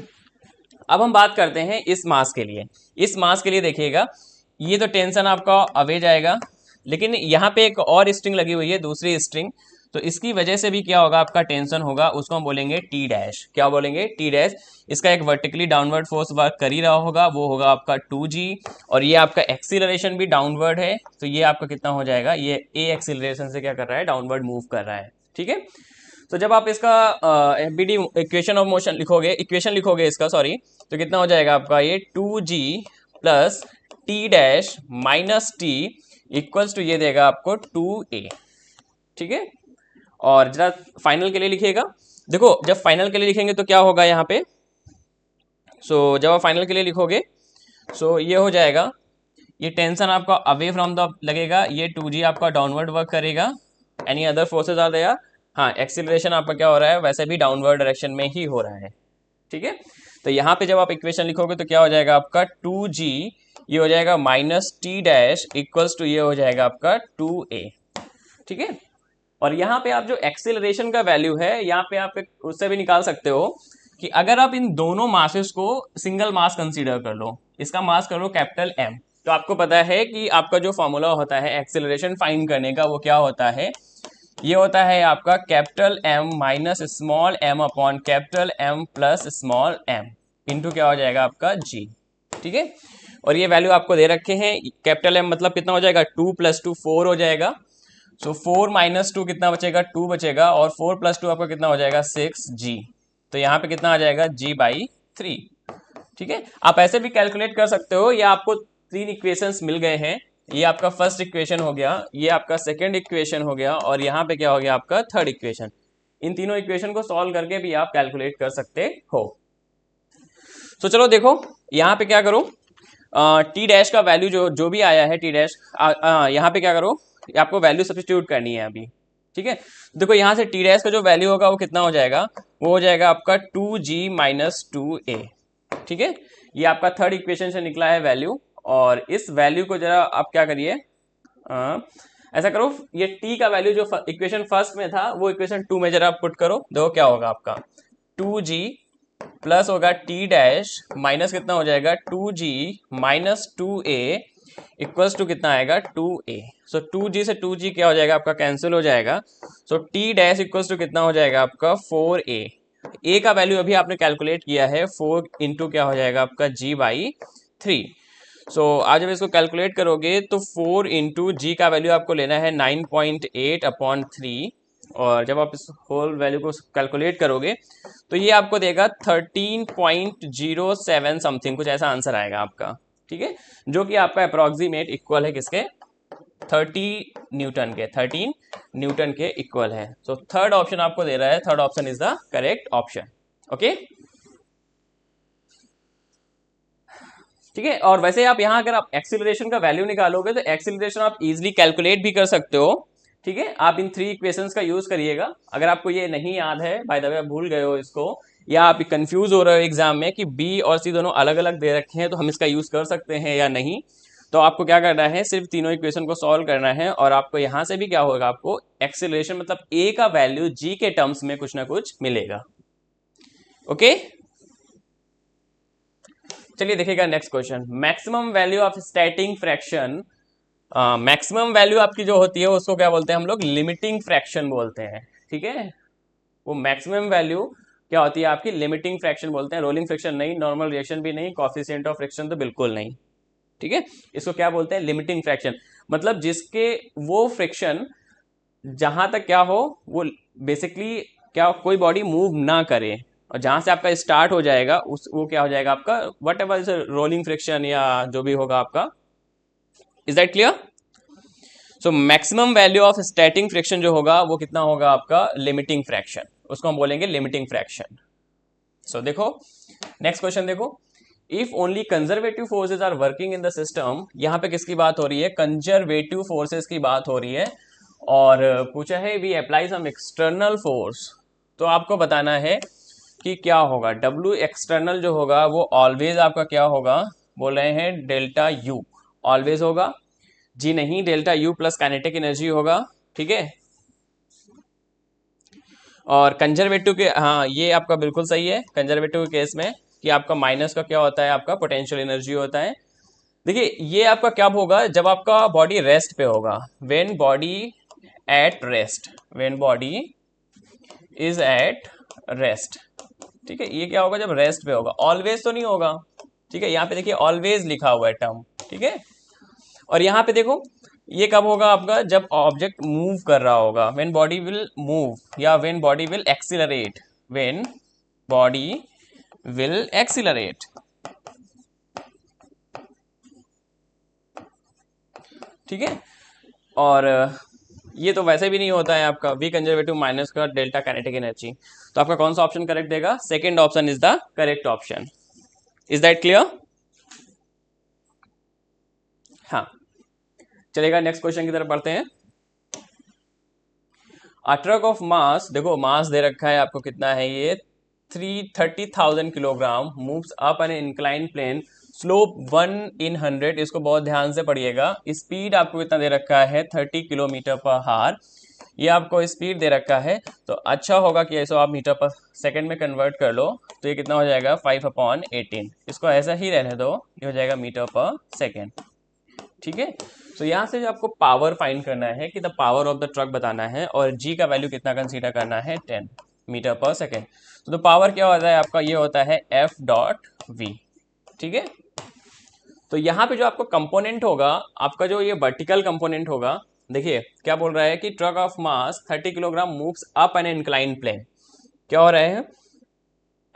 अब हम बात करते हैं इस मास के लिए। इस मास के लिए देखिएगा, ये तो टेंशन आपका अवे जाएगा, लेकिन यहाँ पे एक और स्ट्रिंग लगी हुई है, दूसरी स्ट्रिंग, तो इसकी वजह से भी क्या होगा, आपका टेंशन होगा, उसको हम बोलेंगे टी डैश। क्या बोलेंगे, टी डैश। इसका एक वर्टिकली डाउनवर्ड फोर्स वर्क कर ही रहा होगा, वो होगा आपका 2G। और ये आपका एक्सीलरेशन भी डाउनवर्ड है, तो ये आपका कितना हो जाएगा, ये ए एक्सीलरेशन से क्या कर रहा है, डाउनवर्ड मूव कर रहा है, ठीक है। तो जब आप इसका एफबीडी इक्वेशन ऑफ मोशन लिखोगे, इक्वेशन लिखोगे इसका, सॉरी, तो कितना हो जाएगा आपका, ये 2G plus T dash minus T equals to ये देगा आपको 2A, ठीक है। और जरा फाइनल के लिए लिखिएगा। देखो जब फाइनल के लिए लिखेंगे तो क्या होगा यहाँ पे, जब आप फाइनल के लिए लिखोगे, ये हो जाएगा, ये टेंशन आपका अवे फ्रॉम द लगेगा, ये 2G आपका डाउनवर्ड वर्क करेगा, any other forces are there, हाँ एक्सीलरेशन आपका क्या हो रहा है, वैसे भी डाउनवर्ड डायरेक्शन में ही हो रहा है, ठीक है। तो यहाँ पे जब आप इक्वेशन लिखोगे तो क्या हो जाएगा आपका 2G, ये हो जाएगा minus T dash equals to ये हो जाएगा आपका 2A, ठीक है। और यहाँ पे आप जो एक्सेलरेशन का वैल्यू है, यहाँ पे आप उससे भी निकाल सकते हो कि अगर आप इन दोनों मासेस को सिंगल मास कंसीडर कर लो, इसका मास करो कैपिटल M, तो आपको पता है कि आपका जो फॉर्मूला होता है एक्सेलरेशन फाइंड करने का, वो क्या होता है, ये होता है आपका capital M minus small m upon capital M plus small m into क्या हो जाएगा आपका G, ठीक है। और ये वैल्यू आपको दे रखे हैं, कैपिटल M मतलब कितना हो जाएगा, 2 + 2 4 हो जाएगा। 4 - 2 कितना बचेगा, 2 बचेगा, और 4 + 2 आपका कितना हो जाएगा, 6G। तो यहाँ पे कितना आ जाएगा, G/3, ठीक है। आप ऐसे भी कैलकुलेट कर सकते हो, या आपको 3 इक्वेशंस मिल गए हैं, ये आपका फर्स्ट इक्वेशन हो गया, ये आपका सेकंड इक्वेशन हो गया, और यहाँ पे क्या हो गया आपका थर्ड इक्वेशन। इन तीनों इक्वेशन को सॉल्व करके भी आप कैलकुलेट कर सकते हो। तो चलो देखो यहाँ पे क्या करो, टी डैश का वैल्यू जो भी आया है, टी डैश यहाँ पे क्या करो, आपको वैल्यू सब्स्टिट्यूट करनी है अभी, ठीक है। देखो यहाँ से टी डैश का जो वैल्यू होगा वो कितना हो जाएगा, वो हो जाएगा आपका 2G - 2A, ठीक है। ये आपका थर्ड इक्वेशन से निकला है वैल्यू, और इस वैल्यू को जरा आप क्या करिए, ऐसा करो, ये टी का वैल्यू जो इक्वेशन फर्स्ट में था वो इक्वेशन 2 में जरा पुट करो, देखो क्या होगा आपका, 2G प्लस होगा टी डैश माइनस कितना हो जाएगा, 2G - 2A इक्वल्स टू कितना आएगा, 2A। 2G से 2G क्या हो जाएगा आपका, कैंसिल हो जाएगा। टी डैश इक्वल्स टू कितना हो जाएगा आपका, 4A। ए का वैल्यू अभी आपने कैलकुलेट किया है 4 इंटू क्या हो जाएगा आपका g/3। सो आज जब इसको कैलकुलेट करोगे तो 4 इंटू जी का वैल्यू आपको लेना है 9.8/3, और जब आप इस होल वैल्यू को कैलकुलेट करोगे तो ये आपको देगा 13.07 समथिंग, कुछ ऐसा आंसर आएगा आपका। ठीक है, जो कि आपका अप्रोक्सीमेट इक्वल है किसके, 13 न्यूटन के इक्वल है। सो थर्ड ऑप्शन आपको दे रहा है, third option is the correct option. Okay, ठीक है। और वैसे आप यहाँ अगर आप एक्सीलरेशन का वैल्यू निकालोगे तो एक्सीलरेशन आप इजीली कैलकुलेट भी कर सकते हो। ठीक है, आप इन 3 इक्वेशंस का यूज करिएगा। अगर आपको ये नहीं याद है, बाय द वे आप भूल गए हो इसको, या आप कंफ्यूज हो रहे हो एग्जाम में कि बी और सी दोनों अलग अलग दे रखे हैं तो हम इसका यूज कर सकते हैं या नहीं, तो आपको क्या करना है, सिर्फ तीनों इक्वेशन को सॉल्व करना है और आपको यहां से भी क्या होगा, आपको एक्सीलरेशन मतलब ए का वैल्यू जी के टर्म्स में कुछ ना कुछ मिलेगा। ओके, चलिए देखिएगा next question. Maximum value of static fraction, maximum value आपकी जो होती है उसको क्या बोलते हैं हम लोग, लिमिटिंग फ्रैक्शन बोलते हैं। ठीक है, वो मैक्सिमम वैल्यू क्या होती है आपकी, लिमिटिंग फ्रैक्शन बोलते हैं। रोलिंग फ्रैक्शन नहीं, नॉर्मल रिएक्शन भी नहीं, कोएफिशिएंट ऑफ फ्रैक्शन तो बिल्कुल नहीं। ठीक है, इसको क्या बोलते हैं, लिमिटिंग फ्रैक्शन। मतलब जिसके वो फ्रिक्शन जहां तक क्या हो, वो बेसिकली क्या, कोई बॉडी मूव ना करे, और जहां से आपका स्टार्ट हो जाएगा उस वो क्या हो जाएगा आपका, what ever is rolling friction या जो भी होगा आपका। Is that clear? So maximum value of static friction जो होगा वो कितना होगा आपका, लिमिटिंग फ्रैक्शन, उसको हम बोलेंगे लिमिटिंग फ्रैक्शन। सो देखो नेक्स्ट क्वेश्चन देखो, if only conservative forces are working in the system, यहाँ पे किसकी बात हो रही है, कंजर्वेटिव फोर्सेज की बात हो रही है, और पूछा है we apply some external force, तो आपको बताना है कि क्या होगा। डब्ल्यू एक्सटर्नल जो होगा वो ऑलवेज आपका क्या होगा, बोल रहे हैं डेल्टा यू ऑलवेज होगा, जी नहीं, delta U plus kinetic energy होगा। ठीक है, और कंजर्वेटिव के, हाँ ये आपका बिल्कुल सही है, कंजर्वेटिव के केस में कि आपका माइनस का क्या होता है, आपका पोटेंशियल एनर्जी होता है। देखिए ये आपका क्या होगा, जब आपका बॉडी रेस्ट पे होगा, when body at rest, when body is at rest. ठीक है, ये क्या होगा, जब रेस्ट पे होगा, ऑलवेज तो नहीं होगा। ठीक है, यहाँ पे देखिए ऑलवेज लिखा हुआ है टर्म। ठीक है, और यहाँ पे देखो ये कब होगा आपका, जब ऑब्जेक्ट मूव कर रहा होगा, व्हेन बॉडी विल मूव या when body will accelerate, when body will accelerate. ठीक है, और ये तो वैसे भी नहीं होता है आपका वी कंजर्वेटिव माइनस का डेल्टा काइनेटिक एनर्जी, तो आपका कौन सा ऑप्शन करेक्ट देगा, second option is the correct option. Is that clear? हाँ, चलेगा नेक्स्ट क्वेश्चन की तरफ बढ़ते हैं। अ ट्रक ऑफ मास, देखो मास दे रखा है आपको कितना है, ये 330,000 kilogram, moves up an incline plane, slope 1/100, इसको बहुत ध्यान से पढ़िएगा। स्पीड आपको कितना दे रखा है, 30 किलोमीटर पर हार, ये आपको स्पीड दे रखा है। तो अच्छा होगा कि ऐसा आप मीटर पर सेकंड में कन्वर्ट कर लो, तो ये कितना हो जाएगा, 5/18, इसको ऐसा ही रहने दो, ये हो जाएगा मीटर पर सेकेंड। ठीक है, तो यहाँ से जो आपको पावर फाइंड करना है कि the power of the truck बताना है, और जी का वैल्यू कितना कंसीडर करना है, 10 मीटर पर सेकेंड। तो पावर क्या होता है आपका, ये होता है एफ डॉट वी। ठीक है, तो यहाँ पे जो आपको कंपोनेंट होगा, आपका जो ये वर्टिकल कंपोनेंट होगा, देखिए क्या बोल रहा है कि truck of mass 30 kilogram moves up an incline plane. क्या हो रहा है,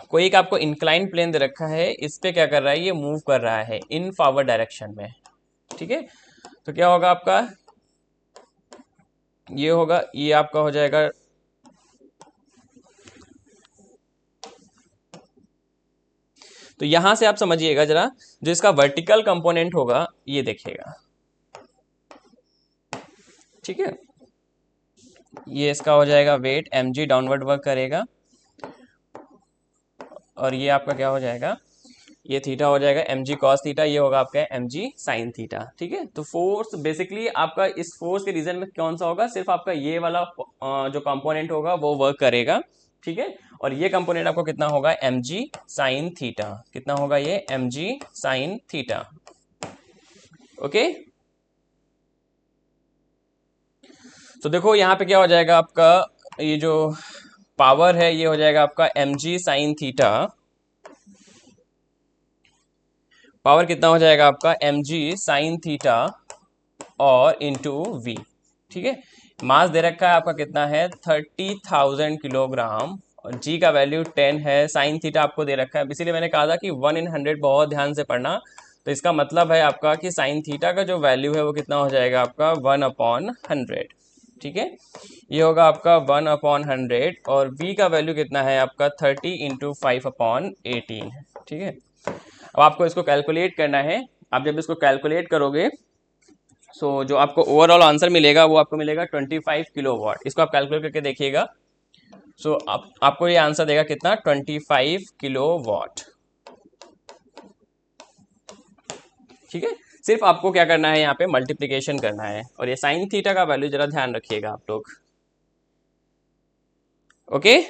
कोई एक आपको इंक्लाइन प्लेन दे रखा है, इस पे क्या कर रहा है, ये मूव कर रहा है इन फॉरवर्ड डायरेक्शन में। ठीक है, तो क्या होगा आपका, ये होगा, ये आपका हो जाएगा, तो यहां से आप समझिएगा जरा, जो इसका वर्टिकल कंपोनेंट होगा ये देखिएगा। ठीक है, ये इसका हो जाएगा वेट mg डाउनवर्ड वर्क करेगा, और ये आपका क्या हो जाएगा, ये थीटा हो जाएगा mg कॉस थीटा, ये होगा आपका mg साइन थीटा। ठीक है, तो फोर्स बेसिकली आपका इस फोर्स के रीजन में कौन सा होगा, सिर्फ आपका ये वाला जो कंपोनेंट होगा वो वर्क करेगा। ठीक है, और ये कंपोनेंट आपको कितना होगा, mg साइन थीटा, कितना होगा ये, mg साइन थीटा। ओके, तो देखो यहाँ पे क्या हो जाएगा आपका, ये जो पावर है ये हो जाएगा आपका mg साइन थीटा। पावर कितना हो जाएगा आपका mg साइन थीटा और इंटू वी। ठीक है, मास दे रखा है आपका कितना है 30,000 किलोग्राम और जी का वैल्यू 10 है। साइन थीटा आपको दे रखा है, इसीलिए मैंने कहा था कि 1/100 बहुत ध्यान से पढ़ना। तो इसका मतलब है आपका कि साइन थीटा का जो वैल्यू है वो कितना हो जाएगा आपका 1/100। ठीक है, ये होगा आपका 1/100 और v का वैल्यू कितना है आपका 30 इंटू 5/18। ठीक है, अब आपको इसको कैलकुलेट करना है। आप जब इसको कैलकुलेट करोगे जो आपको ओवरऑल आंसर मिलेगा वो आपको मिलेगा 25 किलोवाट। इसको आप कैलकुलेट करके देखिएगा। आपको ये आंसर देगा कितना 25 किलोवाट। ठीक है, सिर्फ आपको क्या करना है यहाँ पे मल्टीप्लिकेशन करना है और ये साइन थीटा का वैल्यू जरा ध्यान रखिएगा आप लोग। ओके,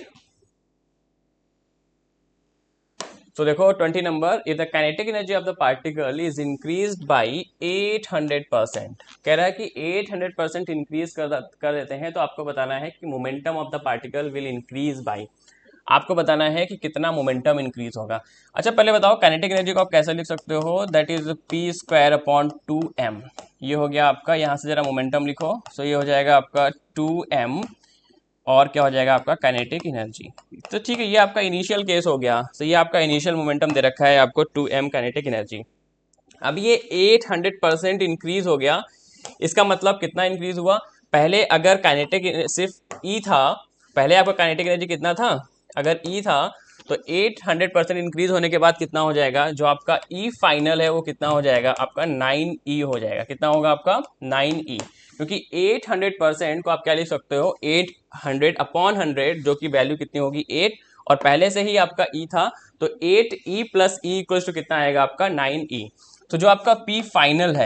तो देखो 20 number, if the kinetic energy of the particle is increased by 800%। कह रहा है कि 800% इंक्रीज कर देते हैं तो आपको बताना है कि momentum of the particle will increase by, आपको बताना है कि कितना मोमेंटम इंक्रीज होगा। अच्छा पहले बताओ काइनेटिक एनर्जी को आप कैसे लिख सकते हो, दैट इज p² / 2m। ये हो गया आपका, यहाँ से जरा मोमेंटम लिखो। ये हो जाएगा आपका 2m और क्या हो जाएगा आपका काइनेटिक एनर्जी। तो ठीक है, ये आपका इनिशियल केस हो गया। ये आपका इनिशियल मोमेंटम दे रखा है आपको 2m काइनेटिक एनर्जी। अब ये 800% इंक्रीज हो गया, इसका मतलब कितना इंक्रीज हुआ। पहले अगर काइनेटिक सिर्फ E था, पहले आपका काइनेटिक एनर्जी कितना था, अगर E था तो 800% इंक्रीज होने के बाद कितना हो जाएगा, जो आपका E फाइनल है वो कितना हो जाएगा आपका 9E हो जाएगा। कितना होगा आपका 9E, क्योंकि 800% को आप क्या लिख सकते हो 800/100, जो कि वैल्यू कितनी होगी 8, और पहले से ही आपका E था तो 8E + E इक्वल्स टू कितना आएगा आपका 9E। तो जो आपका P फाइनल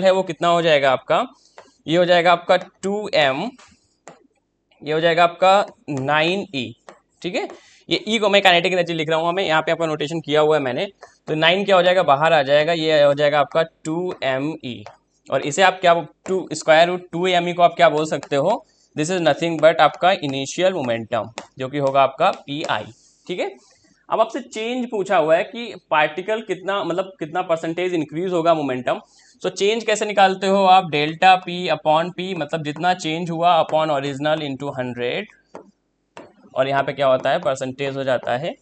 है वो कितना हो जाएगा आपका, ये हो जाएगा आपका 2m, ये हो जाएगा आपका 9E। ठीक है, ये E को मैं काइनेटिक एनर्जी लिख रहा हूँ, मैं यहाँ पे आपका नोटेशन किया हुआ है मैंने। तो 9 क्या हो जाएगा बाहर आ जाएगा, ये हो जाएगा आपका 2me और इसे आप क्या √2me को आप क्या बोल सकते हो, दिस इज नथिंग बट आपका इनिशियल मोमेंटम जो कि होगा आपका pi। ठीक है, अब आपसे चेंज पूछा हुआ है कि पार्टिकल कितना मतलब कितना परसेंटेज इंक्रीज होगा मोमेंटम। चेंज कैसे निकालते हो आप, डेल्टा p/p, मतलब जितना चेंज हुआ अपॉन ओरिजिनल इंटू 100 और यहाँ पे क्या होता है परसेंटेज हो जाता है।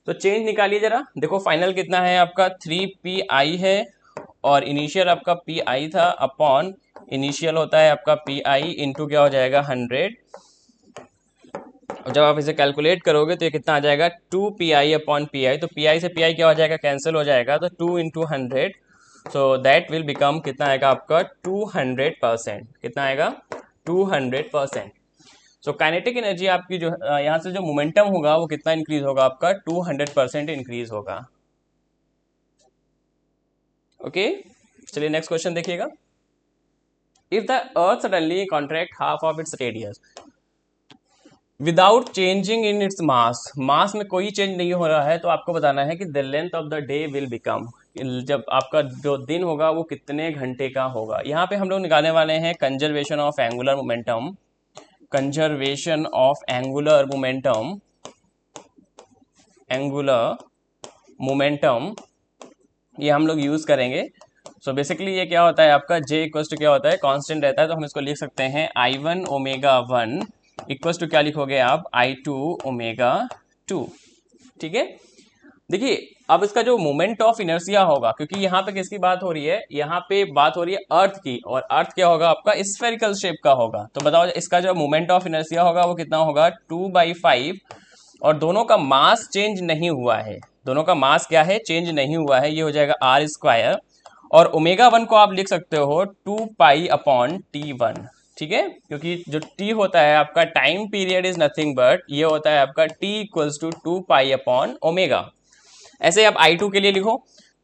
तो चेंज निकालिए जरा, देखो फाइनल कितना है आपका 3pi है और इनिशियल आपका pi था, अपॉन इनिशियल होता है आपका pi इंटू क्या हो जाएगा 100। जब आप इसे कैलकुलेट करोगे तो ये कितना आ जाएगा 2pi/pi। तो pi से pi क्या हो जाएगा कैंसिल हो जाएगा, तो 2 × 100, सो दैट विल बिकम कितना आएगा आपका 200%। कितना आएगा 200%। काइनेटिक एनर्जी आपकी जो यहाँ से जो मोमेंटम होगा वो कितना इंक्रीज होगा आपका 200% इंक्रीज होगा। ओके, चलिए नेक्स्ट क्वेश्चन देखिएगा। If the earth suddenly contract half of its radius without changing in its mass में कोई चेंज नहीं हो रहा है, तो आपको बताना है कि the length of the day will become, जब आपका जो दिन होगा वो कितने घंटे का होगा। यहाँ पे हम लोग निकालने वाले हैं conservation of angular momentum, conservation of angular momentum ये हम लोग यूज करेंगे। बेसिकली ये क्या होता है आपका J इक्वल्स टू क्या होता है कांस्टेंट रहता है, तो हम इसको लिख सकते हैं I1 ω1 इक्वल्स टू क्या लिखोगे आप I2 ω2। ठीक है, देखिए अब इसका जो मोमेंट ऑफ इनर्शिया होगा, क्योंकि यहाँ पे किसकी बात हो रही है, यहाँ पे बात हो रही है अर्थ की, और अर्थ क्या होगा आपका स्फेरिकल शेप का होगा। तो बताओ इसका जो मोमेंट ऑफ इनर्शिया होगा वो कितना होगा 2/5, और दोनों का मास चेंज नहीं हुआ है, दोनों का मास क्या है चेंज नहीं हुआ है, ये हो जाएगा r², और ω1 को आप लिख सकते हो 2π/T1। ठीक है, क्योंकि जो t होता है आपका time period is nothing but ये होता है आपका t इक्वल्स टू 2π/ω। ऐसे आप I2 के लिए लिखो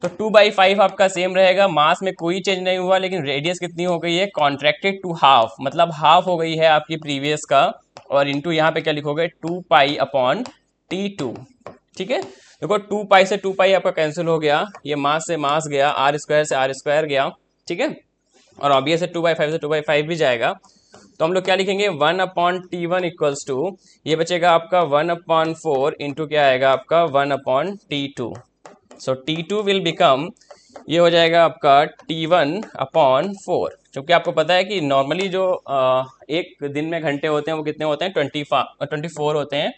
तो 2/5 आपका सेम रहेगा, मास में कोई चेंज नहीं हुआ, लेकिन रेडियस कितनी हो गई है कॉन्ट्रैक्टेड टू हाफ, मतलब हाफ हो गई है आपकी प्रीवियस का, और इंटू यहाँ पे क्या लिखोगे 2π/T2। ठीक है, देखो 2π से 2π आपका कैंसिल हो गया, ये मास से मास गया, r² से r² गया। ठीक है, और ऑब्वियस है 2/5 से 2/5 भी जाएगा, तो हम लोग क्या लिखेंगे 1/T1 इक्वल्स टू, ये बचेगा आपका 1/4 इंटू क्या आएगा आपका 1/T2। So T2 will become, ये हो जाएगा आपका T1/4, क्योंकि आपको पता है कि नॉर्मली जो एक दिन में घंटे होते हैं वो कितने होते हैं 24 होते हैं।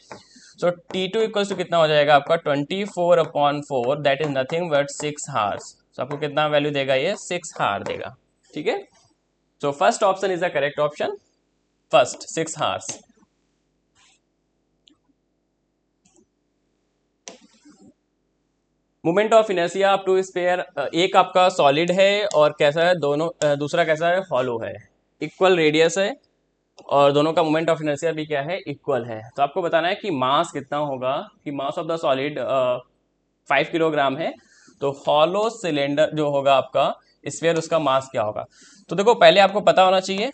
सो T2 इक्वल्स टू कितना हो जाएगा आपका 24/4, that is nothing but 6 horse. तो आपको कितना वैल्यू देगा, ये 6 हार देगा। ठीक है, so first option is the correct option, first 6 horse. Moment of inertia up to sphere, एक आपका सॉलिड है और कैसा है दोनों, दूसरा कैसा है हॉलो है, इक्वल रेडियस है और दोनों का मोमेंट ऑफ इनर्शिया भी क्या है इक्वल है। तो आपको बताना है कि मास कितना होगा, कि mass of the solid 5 kilogram है, तो हॉलो सिलेंडर जो होगा आपका स्फीयर, उसका मास क्या होगा। तो देखो पहले आपको पता होना चाहिए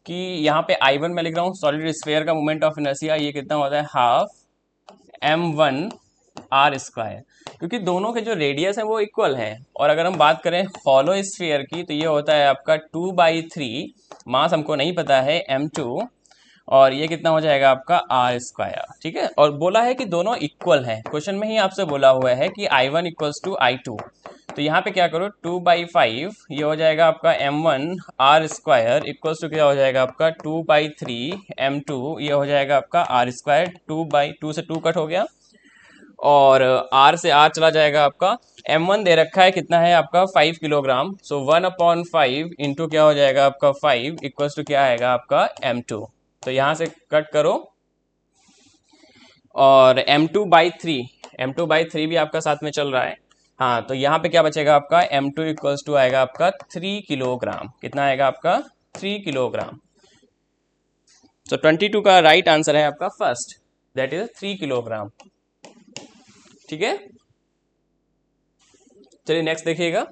कि यहाँ पे I1 मैं लिख रहा हूँ, सॉलिड स्फीयर का मोमेंट ऑफ इनर्शिया ये कितना होता है हाफ m1r², क्योंकि दोनों के जो रेडियस है वो इक्वल है। और अगर हम बात करें हॉलो स्फीयर की तो ये होता है आपका 2/3, मास हमको नहीं पता है m2, और ये कितना हो जाएगा आपका r²। ठीक है, और बोला है कि दोनों इक्वल हैं, क्वेश्चन में ही आपसे बोला हुआ है कि I1 इक्वल्स टू I2। तो यहाँ पे क्या करो 2/5, ये हो जाएगा आपका m1r² इक्वल्स टू क्या हो जाएगा आपका 2/3 m2, ये हो जाएगा आपका r², 2/2 से 2 कट हो गया और r से r चला जाएगा आपका। m1 दे रखा है कितना है आपका 5 किलोग्राम, सो 1/5 इंटू क्या हो जाएगा आपका 5 इक्वल्स टू क्या आएगा आपका m2। तो यहाँ से कट करो और m2/3, m2/3 भी आपका साथ में चल रहा है। हाँ, तो यहाँ पे क्या बचेगा आपका m2 इक्वल्स टू आएगा आपका 3 किलोग्राम, कितना आएगा आपका 3 किलोग्राम। तो 22 का राइट आंसर है आपका फर्स्ट, दैट इज 3 किलोग्राम। ठीक है, चलिए नेक्स्ट देखिएगा।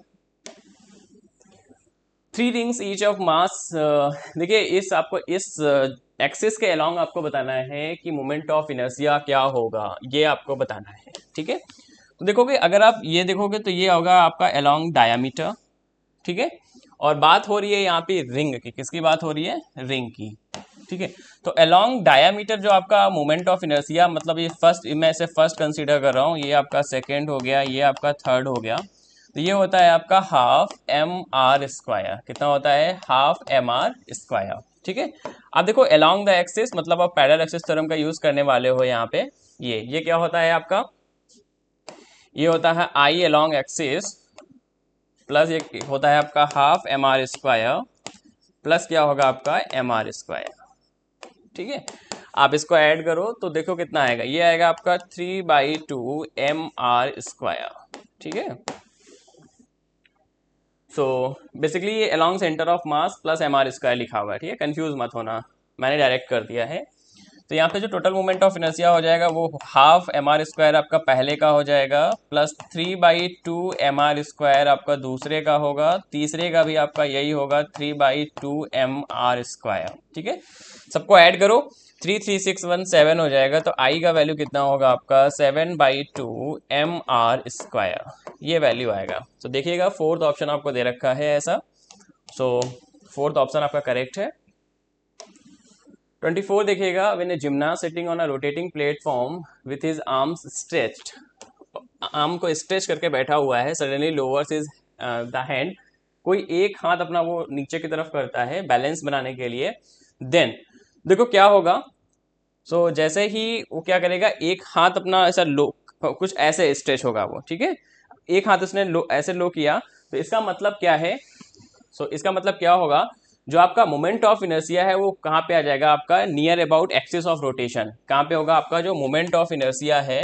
3 रिंग्स ईच ऑफ मास, देखिए इस आपको इस एक्सिस के अलोंग आपको बताना है कि मोमेंट ऑफ इनर्शिया क्या होगा, ये आपको बताना है। ठीक है, तो देखोगे अगर आप ये देखोगे तो ये होगा आपका अलोंग डायामीटर। ठीक है, और बात हो रही है यहाँ पे रिंग की, किसकी बात हो रही है, रिंग की। ठीक है, तो अलोंग डायामीटर जो आपका मोमेंट ऑफ इनर्शिया, मतलब ये फर्स्ट, मैं इसे फर्स्ट कंसीडर कर रहा हूँ, ये आपका सेकेंड हो गया, ये आपका थर्ड हो गया, तो ये होता है आपका हाफ mr²। कितना होता है हाफ mr²। ठीक है, अब देखो अलोंग द एक्सिस, मतलब आप पैरेलल एक्सिस थ्योरम का यूज करने वाले हो यहाँ पे। ये क्या होता है आपका, ये होता है I अलोंग एक्सिस प्लस ये होता है आपका हाफ mr² प्लस क्या होगा आपका mr²। ठीक है, आप इसको ऐड करो तो देखो कितना आएगा, ये आएगा आपका 3/2 mr²। ठीक है, सो बेसिकली ये along centre of mass plus mr² लिखा हुआ है। ठीक है, कंफ्यूज मत होना, मैंने डायरेक्ट कर दिया है। तो यहाँ पे जो टोटल मोमेंट ऑफ इनर्शिया हो जाएगा वो हाफ mr² आपका पहले का हो जाएगा, प्लस 3/2 mr² आपका दूसरे का होगा, तीसरे का भी आपका यही होगा 3/2 mr²। ठीक है, सबको ऐड करो 33617 हो जाएगा, तो आई का वैल्यू कितना होगा आपका 7/2 mr², ये वैल्यू आएगा। तो देखिएगा फोर्थ ऑप्शन आपको दे रखा है ऐसा, सो फोर्थ ऑप्शन आपका करेक्ट है। 24 देखिएगा, when A gymnast sitting on a rotating platform with his arms stretched, arm को स्ट्रेच करके बैठा हुआ है, suddenly lowers his the hand, कोई एक हाथ अपना वो नीचे की तरफ करता है बैलेंस बनाने के लिए, देन देखो क्या होगा। सो जैसे ही वो क्या करेगा, एक हाथ अपना ऐसा लो, कुछ ऐसे स्ट्रेच होगा वो। ठीक है, एक हाथ उसने लो, ऐसे लो किया, तो इसका मतलब क्या है, सो इसका मतलब क्या होगा, जो आपका मोमेंट ऑफ इनर्शिया है वो कहाँ पे आ जाएगा आपका near about axis of rotation. कहाँ पे होगा आपका जो मोमेंट ऑफ इनर्शिया है,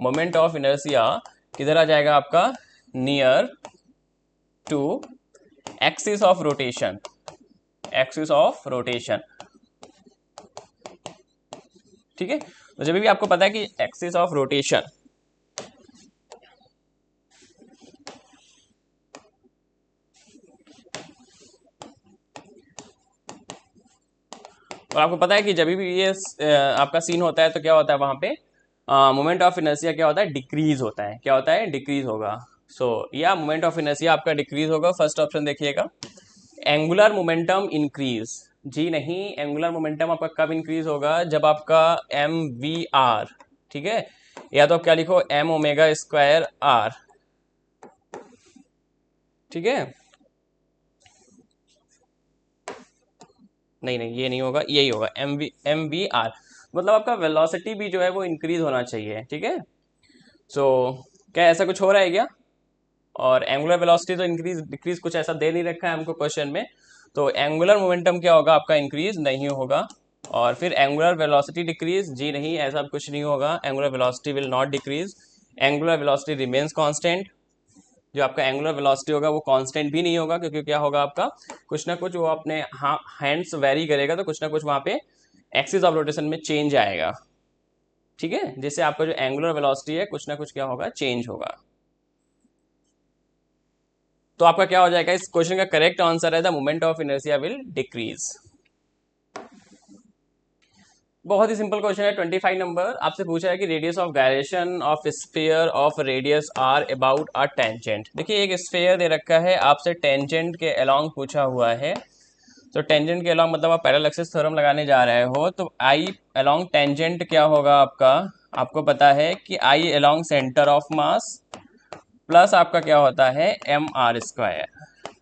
मोमेंट ऑफ इनर्शिया किधर आ जाएगा आपका, near to axis of rotation, axis of rotation. ठीक है, तो जब भी आपको पता है कि एक्सिस ऑफ रोटेशन, और आपको पता है कि जब भी ये आपका सीन होता है तो क्या होता है वहां पे मोमेंट ऑफ इनर्शिया क्या होता है, डिक्रीज होता है। क्या होता है, डिक्रीज होगा। सो या मोमेंट ऑफ इनर्शिया आपका डिक्रीज होगा, फर्स्ट ऑप्शन देखिएगा। एंगुलर मोमेंटम इंक्रीज, जी नहीं, एंगुलर मोमेंटम आपका कब इंक्रीज होगा, जब आपका एम वी आर, ठीक है, या तो आप क्या लिखो एम ओमेगा स्क्वायर आर, ठीक है, नहीं नहीं ये नहीं होगा, यही होगा एम वी आर, मतलब आपका वेलोसिटी भी जो है वो इंक्रीज होना चाहिए, ठीक है। सो क्या ऐसा कुछ हो रहा है क्या? और एंगुलर वेलोसिटी तो इंक्रीज डिक्रीज कुछ ऐसा दे नहीं रखा है हमको क्वेश्चन में, तो एंगुलर मोमेंटम क्या होगा आपका, इंक्रीज नहीं होगा। और फिर एंगुलर वेलोसिटी डिक्रीज, जी नहीं, ऐसा कुछ नहीं होगा, angular velocity will not decrease, angular velocity remains constant. जो आपका एंगुलर वेलोसिटी होगा वो कांस्टेंट भी नहीं होगा, क्योंकि क्या होगा आपका कुछ ना कुछ वो अपने हैंड्स वेरी करेगा, तो कुछ ना कुछ वहाँ पे एक्सिस ऑफ रोटेशन में चेंज आएगा, ठीक है, जिससे आपका जो एंगुलर वेलोसिटी है कुछ ना कुछ क्या होगा, चेंज होगा। तो आपका क्या हो जाएगा, इस क्वेश्चन का करेक्ट आंसर है the moment of inertia will decrease. बहुत ही सिंपल क्वेश्चन है, 25 नंबर। आपसे पूछा है कि radius of gyration of sphere of radius R about a tangent. देखिए एक स्फीयर दे रखा है, आपसे टेंजेंट के अलोंग पूछा हुआ है, तो टेंजेंट के अलोंग मतलब आप पैरेलल एक्सिस थ्योरम लगाने जा रहे हो, तो आई अलोंग टेंजेंट क्या होगा आपका, आपको पता है कि I along centre of mass plus आपका क्या होता है एम आर स्क्वायर,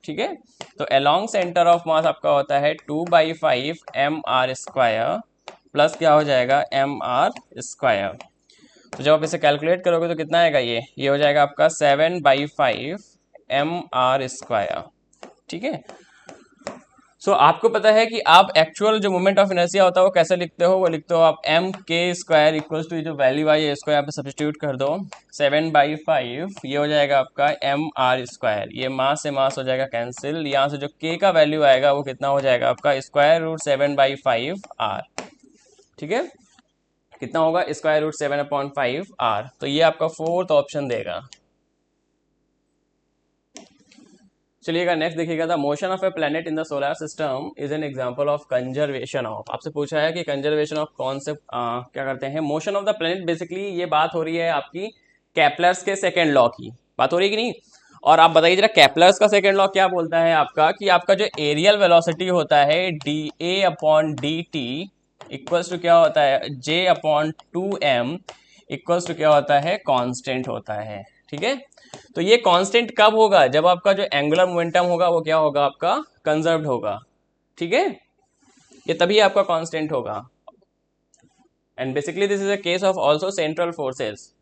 ठीक है। तो अलोंग सेंटर ऑफ मास आपका होता है 2/5 एम आर स्क्वायर प्लस क्या हो जाएगा एम आर स्क्वायर। तो जब आप इसे कैलकुलेट करोगे तो कितना आएगा, ये हो जाएगा आपका 7/5 एम आर स्क्वायर, ठीक है। सो आपको पता है कि आप एक्चुअल जो मोमेंट ऑफ इनर्शिया होता है वो कैसे लिखते हो, वो लिखते हो आप एम के स्क्वायर इक्वल्स टू जो वैल्यू आई है इसको यहाँ पे सब्स्टिट्यूट कर दो, 7/5 ये हो जाएगा आपका एम आर स्क्वायर, ये मास से मास हो जाएगा कैंसिल, यहाँ से जो के का वैल्यू आएगा वो कितना हो जाएगा आपका स्क्वायर रूट 7/5 आर, ठीक है, कितना होगा स्क्वायर रूट 7/5 आर। तो ये आपका फोर्थ ऑप्शन देगा। चलिएगा नेक्स्ट देखिएगा, the motion of a planet in the solar system is an example of conservation of. आपसे पूछा है कि कंजर्वेशन ऑफ कौन से क्या करते हैं, motion of the planet, basically ये बात हो रही है आपकी केपलर्स के सेकेंड लॉ की बात हो रही है कि नहीं। और आप बताइए जरा केपलर्स का सेकेंड लॉ क्या बोलता है आपका, कि आपका जो एरियल वेलोसिटी होता है d A upon d t equals to क्या होता है J/2m इक्वल्स टू क्या होता है, कांस्टेंट होता है, ठीक है। तो ये कांस्टेंट कब होगा, जब आपका जो एंगुलर मोमेंटम होगा वो क्या होगा आपका, कंजर्व्ड होगा, ठीक है, ये तभी आपका कांस्टेंट होगा। And basically this is a case of also central forces,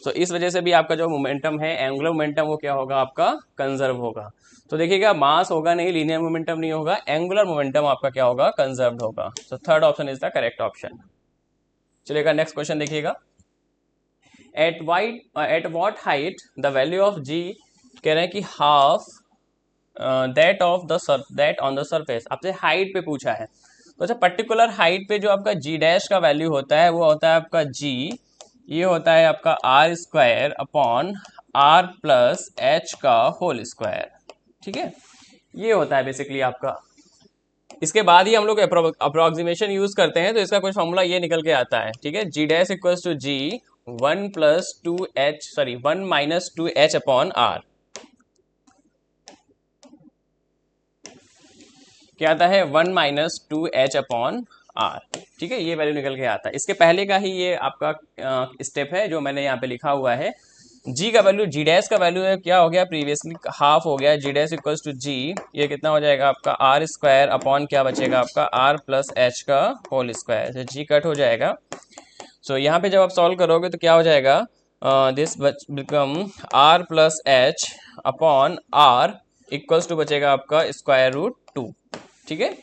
तो इस वजह से भी आपका जो मोमेंटम है एंगुलर मोमेंटम वो क्या होगा आपका, कंजर्व होगा। तो देखिएगा मास होगा नहीं, लीनियर मोमेंटम नहीं होगा, एंगुलर मोमेंटम आपका क्या होगा, कंजर्व्ड होगा। तो third option is the correct option. चलिएगा नेक्स्ट क्वेश्चन देखिएगा, at what height the value of g, कह रहे हैं कि half that on the surface, आपसे हाइट पे पूछा है, तो अच्छा पर्टिकुलर हाइट पे जो आपका जी डैश का वैल्यू होता है वो होता है आपका जी, ये होता है आपका R square upon R plus h का होल स्क्वायर, ठीक है, ये होता है बेसिकली आपका। इसके बाद ही हम लोग अप्रोक्सीमेशन यूज करते हैं, तो इसका कुछ फॉर्मूला ये निकल के आता है, ठीक है, g dash equals to g 1 minus 2h upon R, क्या आता है 1 माइनस 2h अपॉन आर, ठीक है, ये वैल्यू निकल के आता है। इसके पहले का ही ये आपका स्टेप है जो मैंने यहाँ पे लिखा हुआ है, जी का वैल्यू, जी डैश का वैल्यू है क्या हो गया, प्रीवियसली हाफ हो गया, जी डैश इक्वल्स टू जी, ये कितना हो जाएगा आपका आर स्क्वायर अपॉन क्या बचेगा आपका आर प्लस एच का होल स्क्वायर, तो जी कट हो जाएगा। सो यहाँ पे जब आप सॉल्व करोगे तो क्या हो जाएगा, this become R plus h upon R equals to बचेगा आपका स्क्वायर रूट 2, ठीक है।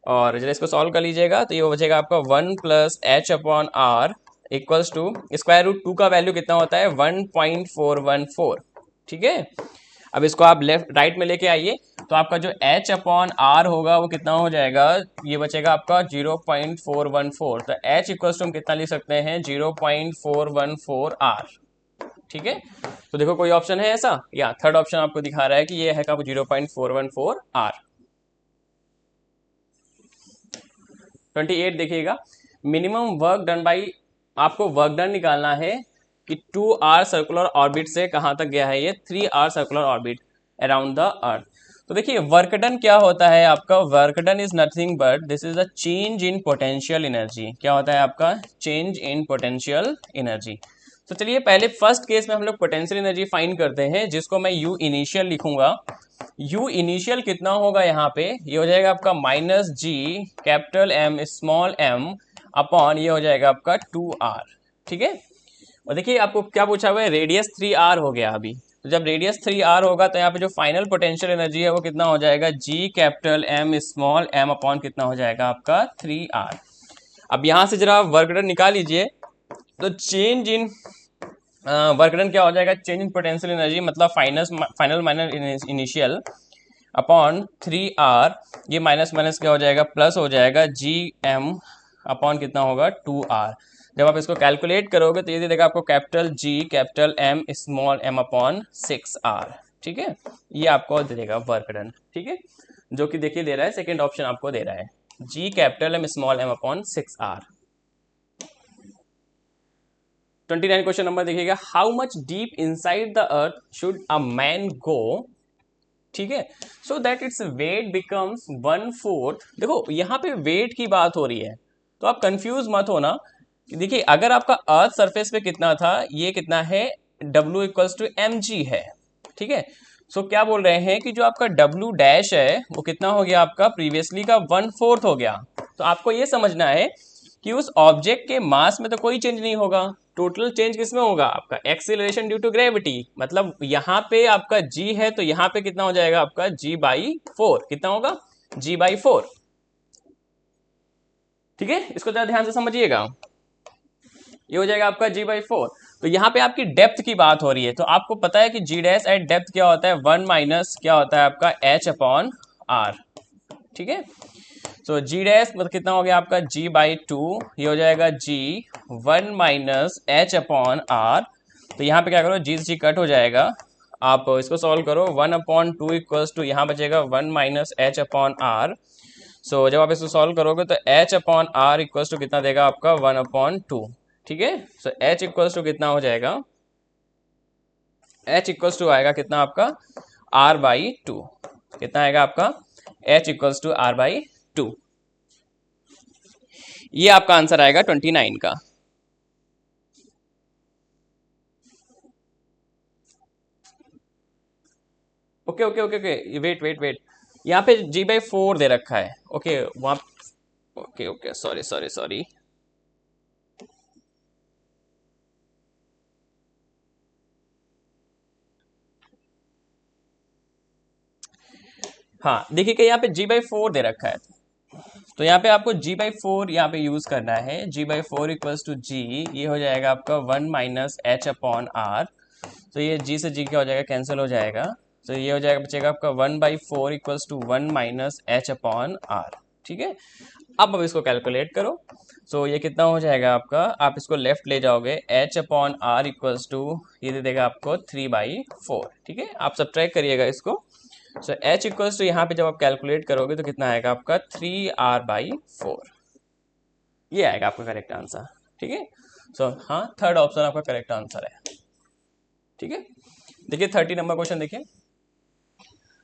और जब इसको सॉल्व कर लीजिएगा तो ये बचेगा आपका 1 plus h upon R equals to square root 2 का वैल्यू कितना होता है 1.414, ठीक है। अब इसको आप लेफ्ट राइट में लेके आइए, तो आपका जो h अपॉन आर होगा वो कितना हो जाएगा, ये बचेगा आपका 0.414, तो h इक्वल्स टू हम कितना लिख सकते हैं 0.414 आर, ठीक है। तो देखो कोई ऑप्शन है ऐसा, या थर्ड ऑप्शन आपको दिखा रहा है कि ये है कब 0.414 आर। 28 देखिएगा, मिनिमम वर्क डन बाई, आपको वर्क डन निकालना है कि 2 आर सर्कुलर ऑर्बिट से कहाँ तक गया है, ये 3 R circular orbit around the earth. तो देखिए वर्क डन क्या होता है आपका, work done is nothing but this is a change in potential energy. क्या होता है आपका, चेंज इन पोटेंशियल एनर्जी। तो चलिए पहले फर्स्ट केस में हम लोग पोटेंशियल एनर्जी फाइंड करते हैं, जिसको मैं यू इनिशियल लिखूंगा। यू इनिशियल कितना होगा यहाँ पे, ये हो जाएगा आपका minus G capital M small m upon ये हो जाएगा आपका 2r। ठीक है, और देखिए आपको क्या पूछा हुआ है, रेडियस 3r हो गया अभी। तो जब रेडियस 3r होगा तो यहाँ पे जो फाइनल पोटेंशियल एनर्जी है वो कितना हो जाएगा, G capital M small m upon कितना हो जाएगा आपका 3r। अब यहाँ से जरा वर्क डन निकाल लीजिए। तो चेंज इन वर्क डन क्या हो जाएगा, चेंज इन पोटेंशियल एनर्जी मतलब final minus initial upon 3r, ये माइनस माइनस क्या हो जाएगा, प्लस हो जाएगा जी एम अपॉन कितना होगा 2r। जब आप इसको कैलकुलेट करोगे तो ये दे देगा आपको capital G capital M small m upon 6r। ठीक है, ये आपको दे देगा वर्क डन। ठीक है, जो कि देखिए दे रहा है सेकेंड ऑप्शन आपको दे रहा है G capital M small m upon 6r। 29 question number देखिएगा, how much deep inside the earth should a man go, ठीक है, so that its weight becomes 1/4। देखो यहाँ पे वेट की बात हो रही है, तो आप कंफ्यूज मत होना। देखिए अगर आपका अर्थ सरफेस पे कितना था, ये कितना है, W equals to m g है। ठीक है, सो क्या बोल रहे हैं कि जो आपका W डैश है वो कितना हो गया आपका, प्रीवियसली का 1/4 हो गया। तो आपको ये समझना है कि उस ऑब्जेक्ट के मास में तो कोई चेंज नहीं होगा, टोटल चेंज किसमें होगा, आपका एक्सीलरेशन ड्यू टू ग्रेविटी। मतलब यहाँ पे आपका g है तो यहाँ पे कितना हो जाएगा आपका g/4, कितना होगा g/4। ठीक है, इसको जरा ध्यान से समझिएगा, ये हो जाएगा आपका g/4। तो यहाँ पे आपकी डेप्थ की बात हो रही है, तो आपको पता है कि g डैश एट डेप्थ क्या होता है, 1 माइनस क्या होता है आपका h/r। ठीक है, तो जी डैश मतलब कितना हो गया आपका g/2, ये हो जाएगा g 1 माइनस h/r। तो यहाँ पे क्या करो, जी से कट हो जाएगा, आप इसको सॉल्व करो, 1/2 इक्वल्स टू यहाँ बचेगा 1 माइनस h/r। सो जब आप इसको सॉल्व करोगे तो h/r इक्वल्स टू कितना देगा आपका 1/2। ठीक है, सो h इक्वल्स टू कितना हो जाएगा, h इक्वल्स टू आएगा कितना आपका r/2। कितना आएगा आपका h इक्वल्स टू r/2। ये आपका आंसर आएगा 29 का। Okay okay okay okay, wait wait wait, यहाँ पे g/4 दे रखा है। ओके वहाँ, okay okay, sorry sorry sorry. हाँ देखिए कि यहाँ पे g/4 दे रखा है, तो यहाँ पे आपको g/4 यहाँ पे यूज करना है। g/4 इक्वल्स टू g, ये हो जाएगा आपका 1 माइनस h/r। तो ये g से g क्या हो जाएगा, कैंसिल हो जाएगा। तो ये हो जाएगा, बचेगा आपका 1/4 इक्वल्स टू 1 माइनस h/r। ठीक है, अब इसको कैलकुलेट करो। सो ये कितना हो जाएगा आपका, आप इसको लेफ्ट ले जाओगे, h/r इक्वल्स टू ये दे देगा आपको 3/4। ठीक है, आप सब्ट्रैक्ट करिएगा इसको। सो h इक्वल्स टू यहाँ पे जब आप कैलकुलेट करोगे तो कितना आएगा आपका 3r/4। ये आएगा आपका करेक्ट आंसर। ठीक है, सो हाँ थर्ड ऑप्शन आपका करेक्ट आंसर है। ठीक है, देखिए 30 नंबर क्वेश्चन देखिए,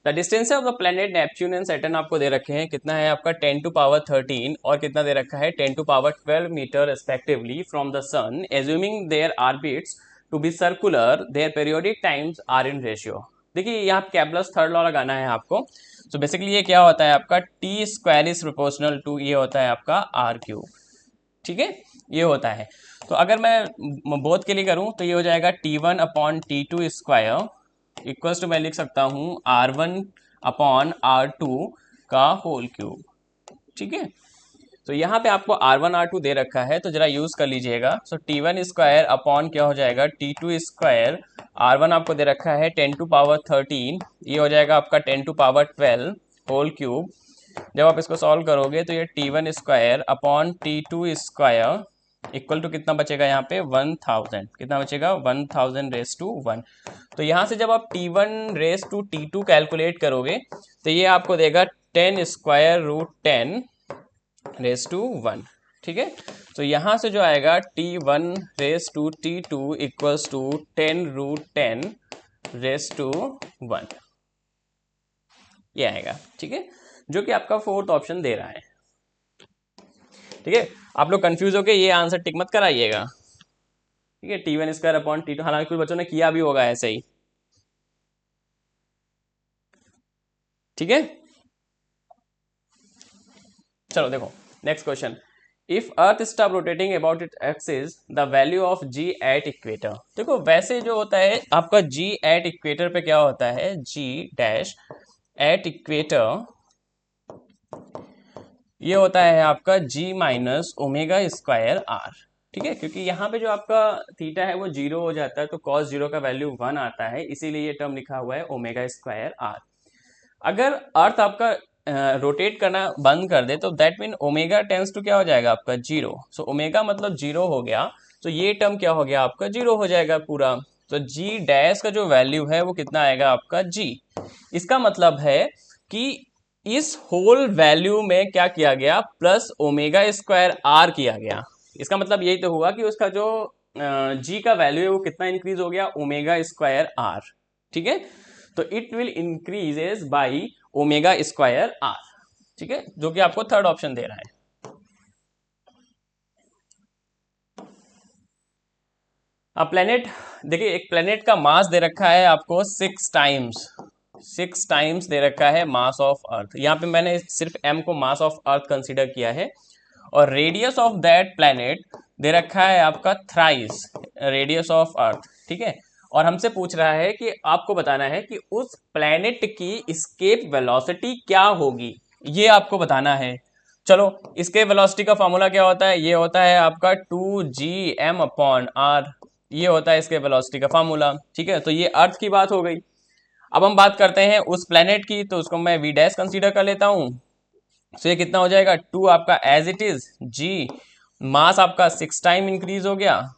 the distance of the planet Neptune and Saturn आपको दे रखे हैं, कितना है आपका 10⁻13 और कितना दे रखा है 10⁻12 meter respectively from the sun, assuming their orbits to be circular, their periodic times are in ratio. देखिए यहाँ कैपलर्स थर्ड लॉ लगाना है आपको। सो बेसिकली ये क्या होता है आपका, T square is proportional to, ये होता है आपका r³। ठीक है, ये होता है। तो अगर मैं बोथ के लिए करूं तो ये हो जाएगा T1/T2 स्क्वायर इक्वल्स टू मैं लिख सकता हूं R1/R2 का होल क्यूब। ठीक है, तो यहाँ पे आपको R1 R2 दे रखा है, तो जरा यूज कर लीजिएगा। सो T1 स्क्वायर अपॉन क्या हो जाएगा T2 स्क्वायर, R1 आपको दे रखा है 10⁻13, ये हो जाएगा आपका 10⁻12 होल क्यूब। जब आप इसको सॉल्व करोगे तो ये T1 square upon T2 square equal to कितना बचेगा यहाँ पे 1000, कितना बचेगा 1000⁻1। तो यहाँ से जब आप T1⁻T2 कैलकुलेट करोगे तो ये आपको देगा 10√10⁻1। ठीक है, तो यहाँ से जो आएगा T1⁻T2 इक्वल्स टू 10√10⁻1। ये आएगा, ठीक है, जो कि आपका फोर्थ ऑप्शन दे रहा है। ठीक है, आप लोग कंफ्यूज होके ये आंसर टिक मत कराइएगा। ठीक है, T1² अपॉन T2, हालांकि कुछ बच्चों ने किया भी होगा ऐसे ही। ठीक है, चलो देखो next question. If earth stop rotating about it axis the value of g at equator. देखो वैसे जो होता है आपका जी एट इक्वेटर पे क्या होता है, जी डैश एट इक्वेटर ये होता है आपका जी माइनस ओमेगा स्क्वायर आर। ठीक है, क्योंकि यहाँ पे जो आपका थीटा है वो जीरो हो जाता है, तो कॉस जीरो का वैल्यू 1 आता है, इसीलिए ये टर्म लिखा हुआ है ओमेगा स्क्वायर आर। अगर अर्थ आपका रोटेट करना बंद कर दे तो that mean omega tends to क्या हो जाएगा आपका जीरो। सो ओमेगा मतलब जीरो हो गया, तो ये टर्म क्या हो गया आपका जीरो हो जाएगा पूरा। तो जी डैश का जो वैल्यू है वो कितना आएगा आपका जी। इसका मतलब है कि इस होल वैल्यू में क्या किया गया, प्लस ओमेगा स्क्वायर आर किया गया। इसका मतलब यही तो हुआ कि उसका जो जी का वैल्यू है वो कितना इंक्रीज हो गया, ओमेगा स्क्वायर आर। ठीक है, तो it will increases by omega square R. ठीक है, जो कि आपको थर्ड ऑप्शन दे रहा है। अब प्लेनेट देखिए, एक प्लेनेट का मास दे रखा है आपको 6 टाइम्स दे रखा है मास ऑफ अर्थ। यहाँ पे मैंने सिर्फ m को मास ऑफ अर्थ कंसीडर किया है, और रेडियस ऑफ दैट प्लेनेट दे रखा है आपका थ्राइस रेडियस ऑफ अर्थ। ठीक है, और हमसे पूछ रहा है कि आपको बताना है कि उस प्लेनेट की एस्केप वेलोसिटी क्या होगी, ये आपको बताना है। चलो, इसके वेलोसिटी का फॉर्मूला क्या होता है, ये होता है आपका 2gm/r। ये होता है इसके वेलोसिटी का फॉर्मूला। ठीक है, तो ये अर्थ की बात हो गई। अब हम बात करते हैं उस प्लेनेट की, तो उसको मैं वी डैश कंसीडर कर लेता हूँ। तो ये कितना हो जाएगा, 2 आपका एज इट इज जी, मास आपका 6 टाइम इंक्रीज हो गया,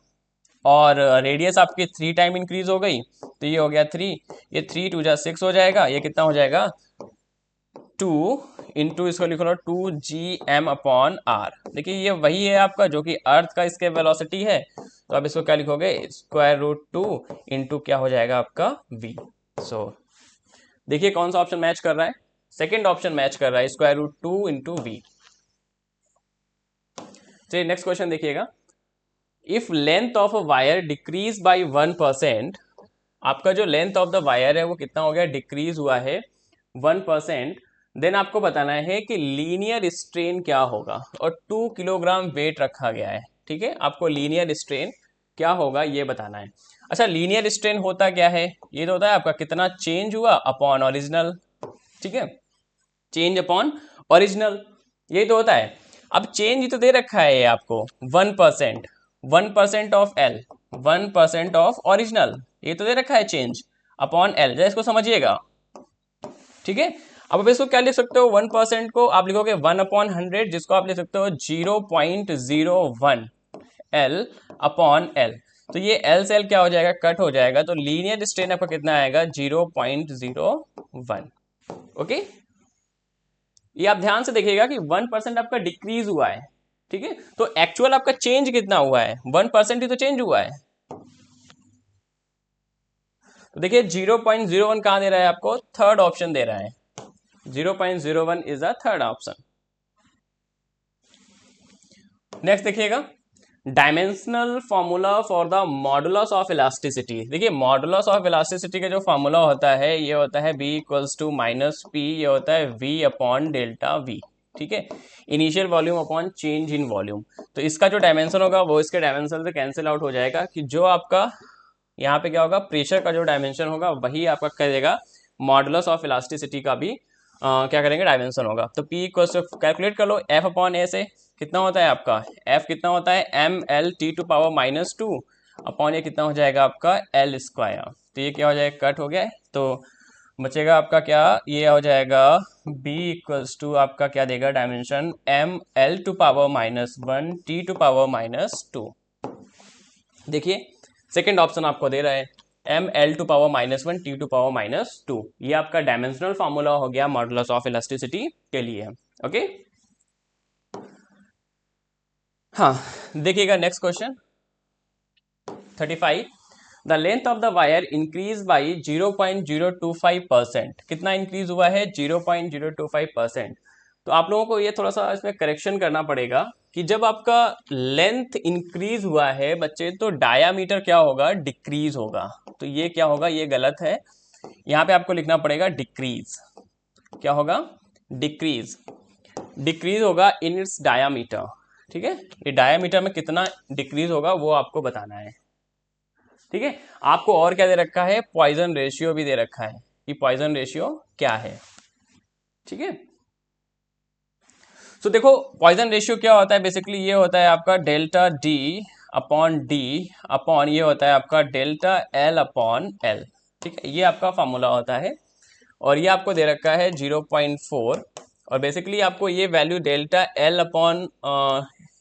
और रेडियस आपकी 3 टाइम इंक्रीज हो गई, तो ये हो गया 3। ये 3 2 जा 6 हो जाएगा, ये कितना हो जाएगा 2 इंटू इसको लिख लो 2gm/r। देखिए ये वही है आपका जो कि अर्थ का इसके वेलोसिटी है, तो अब इसको क्या लिखोगे, √2 इंटू क्या हो जाएगा आपका v। सो देखिए कौन सा ऑप्शन मैच कर रहा है, सेकेंड ऑप्शन मैच कर रहा है, √2 इंटू v। चलिए नेक्स्ट क्वेश्चन देखिएगा। If length of a wire decrease by 1%, आपका जो लेंथ ऑफ द वायर है वो कितना हो गया, डिक्रीज हुआ है 1%, देन आपको बताना है कि लीनियर स्ट्रेन क्या होगा, और 2 किलोग्राम वेट रखा गया है। ठीक है, आपको लीनियर स्ट्रेन क्या होगा ये बताना है। अच्छा, लीनियर स्ट्रेन होता क्या है, ये तो होता है आपका कितना चेंज हुआ अपॉन ओरिजिनल। ठीक है, चेंज अपॉन ओरिजिनल, यही तो होता है। अब चेंज ही तो दे रखा है ये आपको 1%, 1% ऑफ एल, 1% ऑफ ओरिजिनल, ये तो दे रखा है चेंज अपॉन एल, जरा इसको समझिएगा। ठीक है, अब इसको क्या लिख सकते हो, 1% को आप लिखोगे 1/100, जिसको आप लिख सकते हो 0.01 एल अपॉन एल। तो ये एल से एल क्या हो जाएगा, कट हो जाएगा, तो लीनियर स्ट्रेन आपका कितना आएगा 0.01। ओके, ये आप ध्यान से देखिएगा कि 1% आपका डिक्रीज हुआ है। ठीक है, तो एक्चुअल आपका चेंज कितना हुआ है, 1% ही तो चेंज हुआ है। तो देखिए 0.01 कहां दे रहा है आपको, थर्ड ऑप्शन दे रहा है, 0.01 is the third option. Next देखिएगा, dimensional formula for the modulus of elasticity. देखिए मॉडुलस ऑफ इलास्टिसिटी का जो फॉर्मूला होता है ये होता है b equals to minus P, ये होता है v अपॉन डेल्टा v। ठीक है, initial volume upon change in volume. तो इसका जो डायमेंशन होगा वो इसके डायमेंशन से कैंसिल आउट हो जाएगा, कि जो आपका यहाँ पे क्या होगा, प्रेशर का जो डायमेंशन होगा वही आपका करेगा मॉडुलस ऑफ इलास्टिसिटी का भी क्या करेंगे, डायमेंशन होगा। तो P इक्वल्स टू कैलकुलेट कर लो, F अपॉन ए से कितना होता है आपका, F कितना होता है mL/-2 अपॉन ये कितना हो जाएगा आपका L स्क्वायर। तो ये क्या हो जाएगा, कट हो गया है, तो बचेगा आपका क्या, ये हो जाएगा B इक्वल्स टू आपका क्या देगा डायमेंशन mL/-1 T/-2। देखिए सेकेंड ऑप्शन आपको दे रहा है mL/-1 T/-2। ये आपका डायमेंशनल फॉर्मूला हो गया मॉडुलस ऑफ इलास्टिसिटी के लिए। ओके, हाँ देखिएगा next question 35। The length of the wire increase by 0.025%। कितना इंक्रीज हुआ है? 0.025%। तो आप लोगों को ये थोड़ा सा इसमें करेक्शन करना पड़ेगा कि जब आपका लेंथ इंक्रीज हुआ है बच्चे, तो डायामीटर क्या होगा? डिक्रीज होगा। तो ये क्या होगा? ये गलत है। यहाँ पे आपको लिखना पड़ेगा डिक्रीज। क्या होगा? डिक्रीज। डिक्रीज होगा इन इट्स डायामीटर। ठीक है, ये डायामीटर में कितना डिक्रीज होगा वो आपको बताना है। ठीक है, आपको और क्या दे रखा है? पॉइजन रेशियो भी दे रखा है कि पॉइजन रेशियो क्या है। ठीक है, तो देखो पॉइजन रेशियो क्या होता है? बेसिकली ये होता है आपका delta d upon D upon ये होता है आपका डेल्टा एल अपॉन एल। ठीक है, ये आपका फॉर्मूला होता है और ये आपको दे रखा है 0.4 और बेसिकली आपको ये वैल्यू डेल्टा एल अपॉन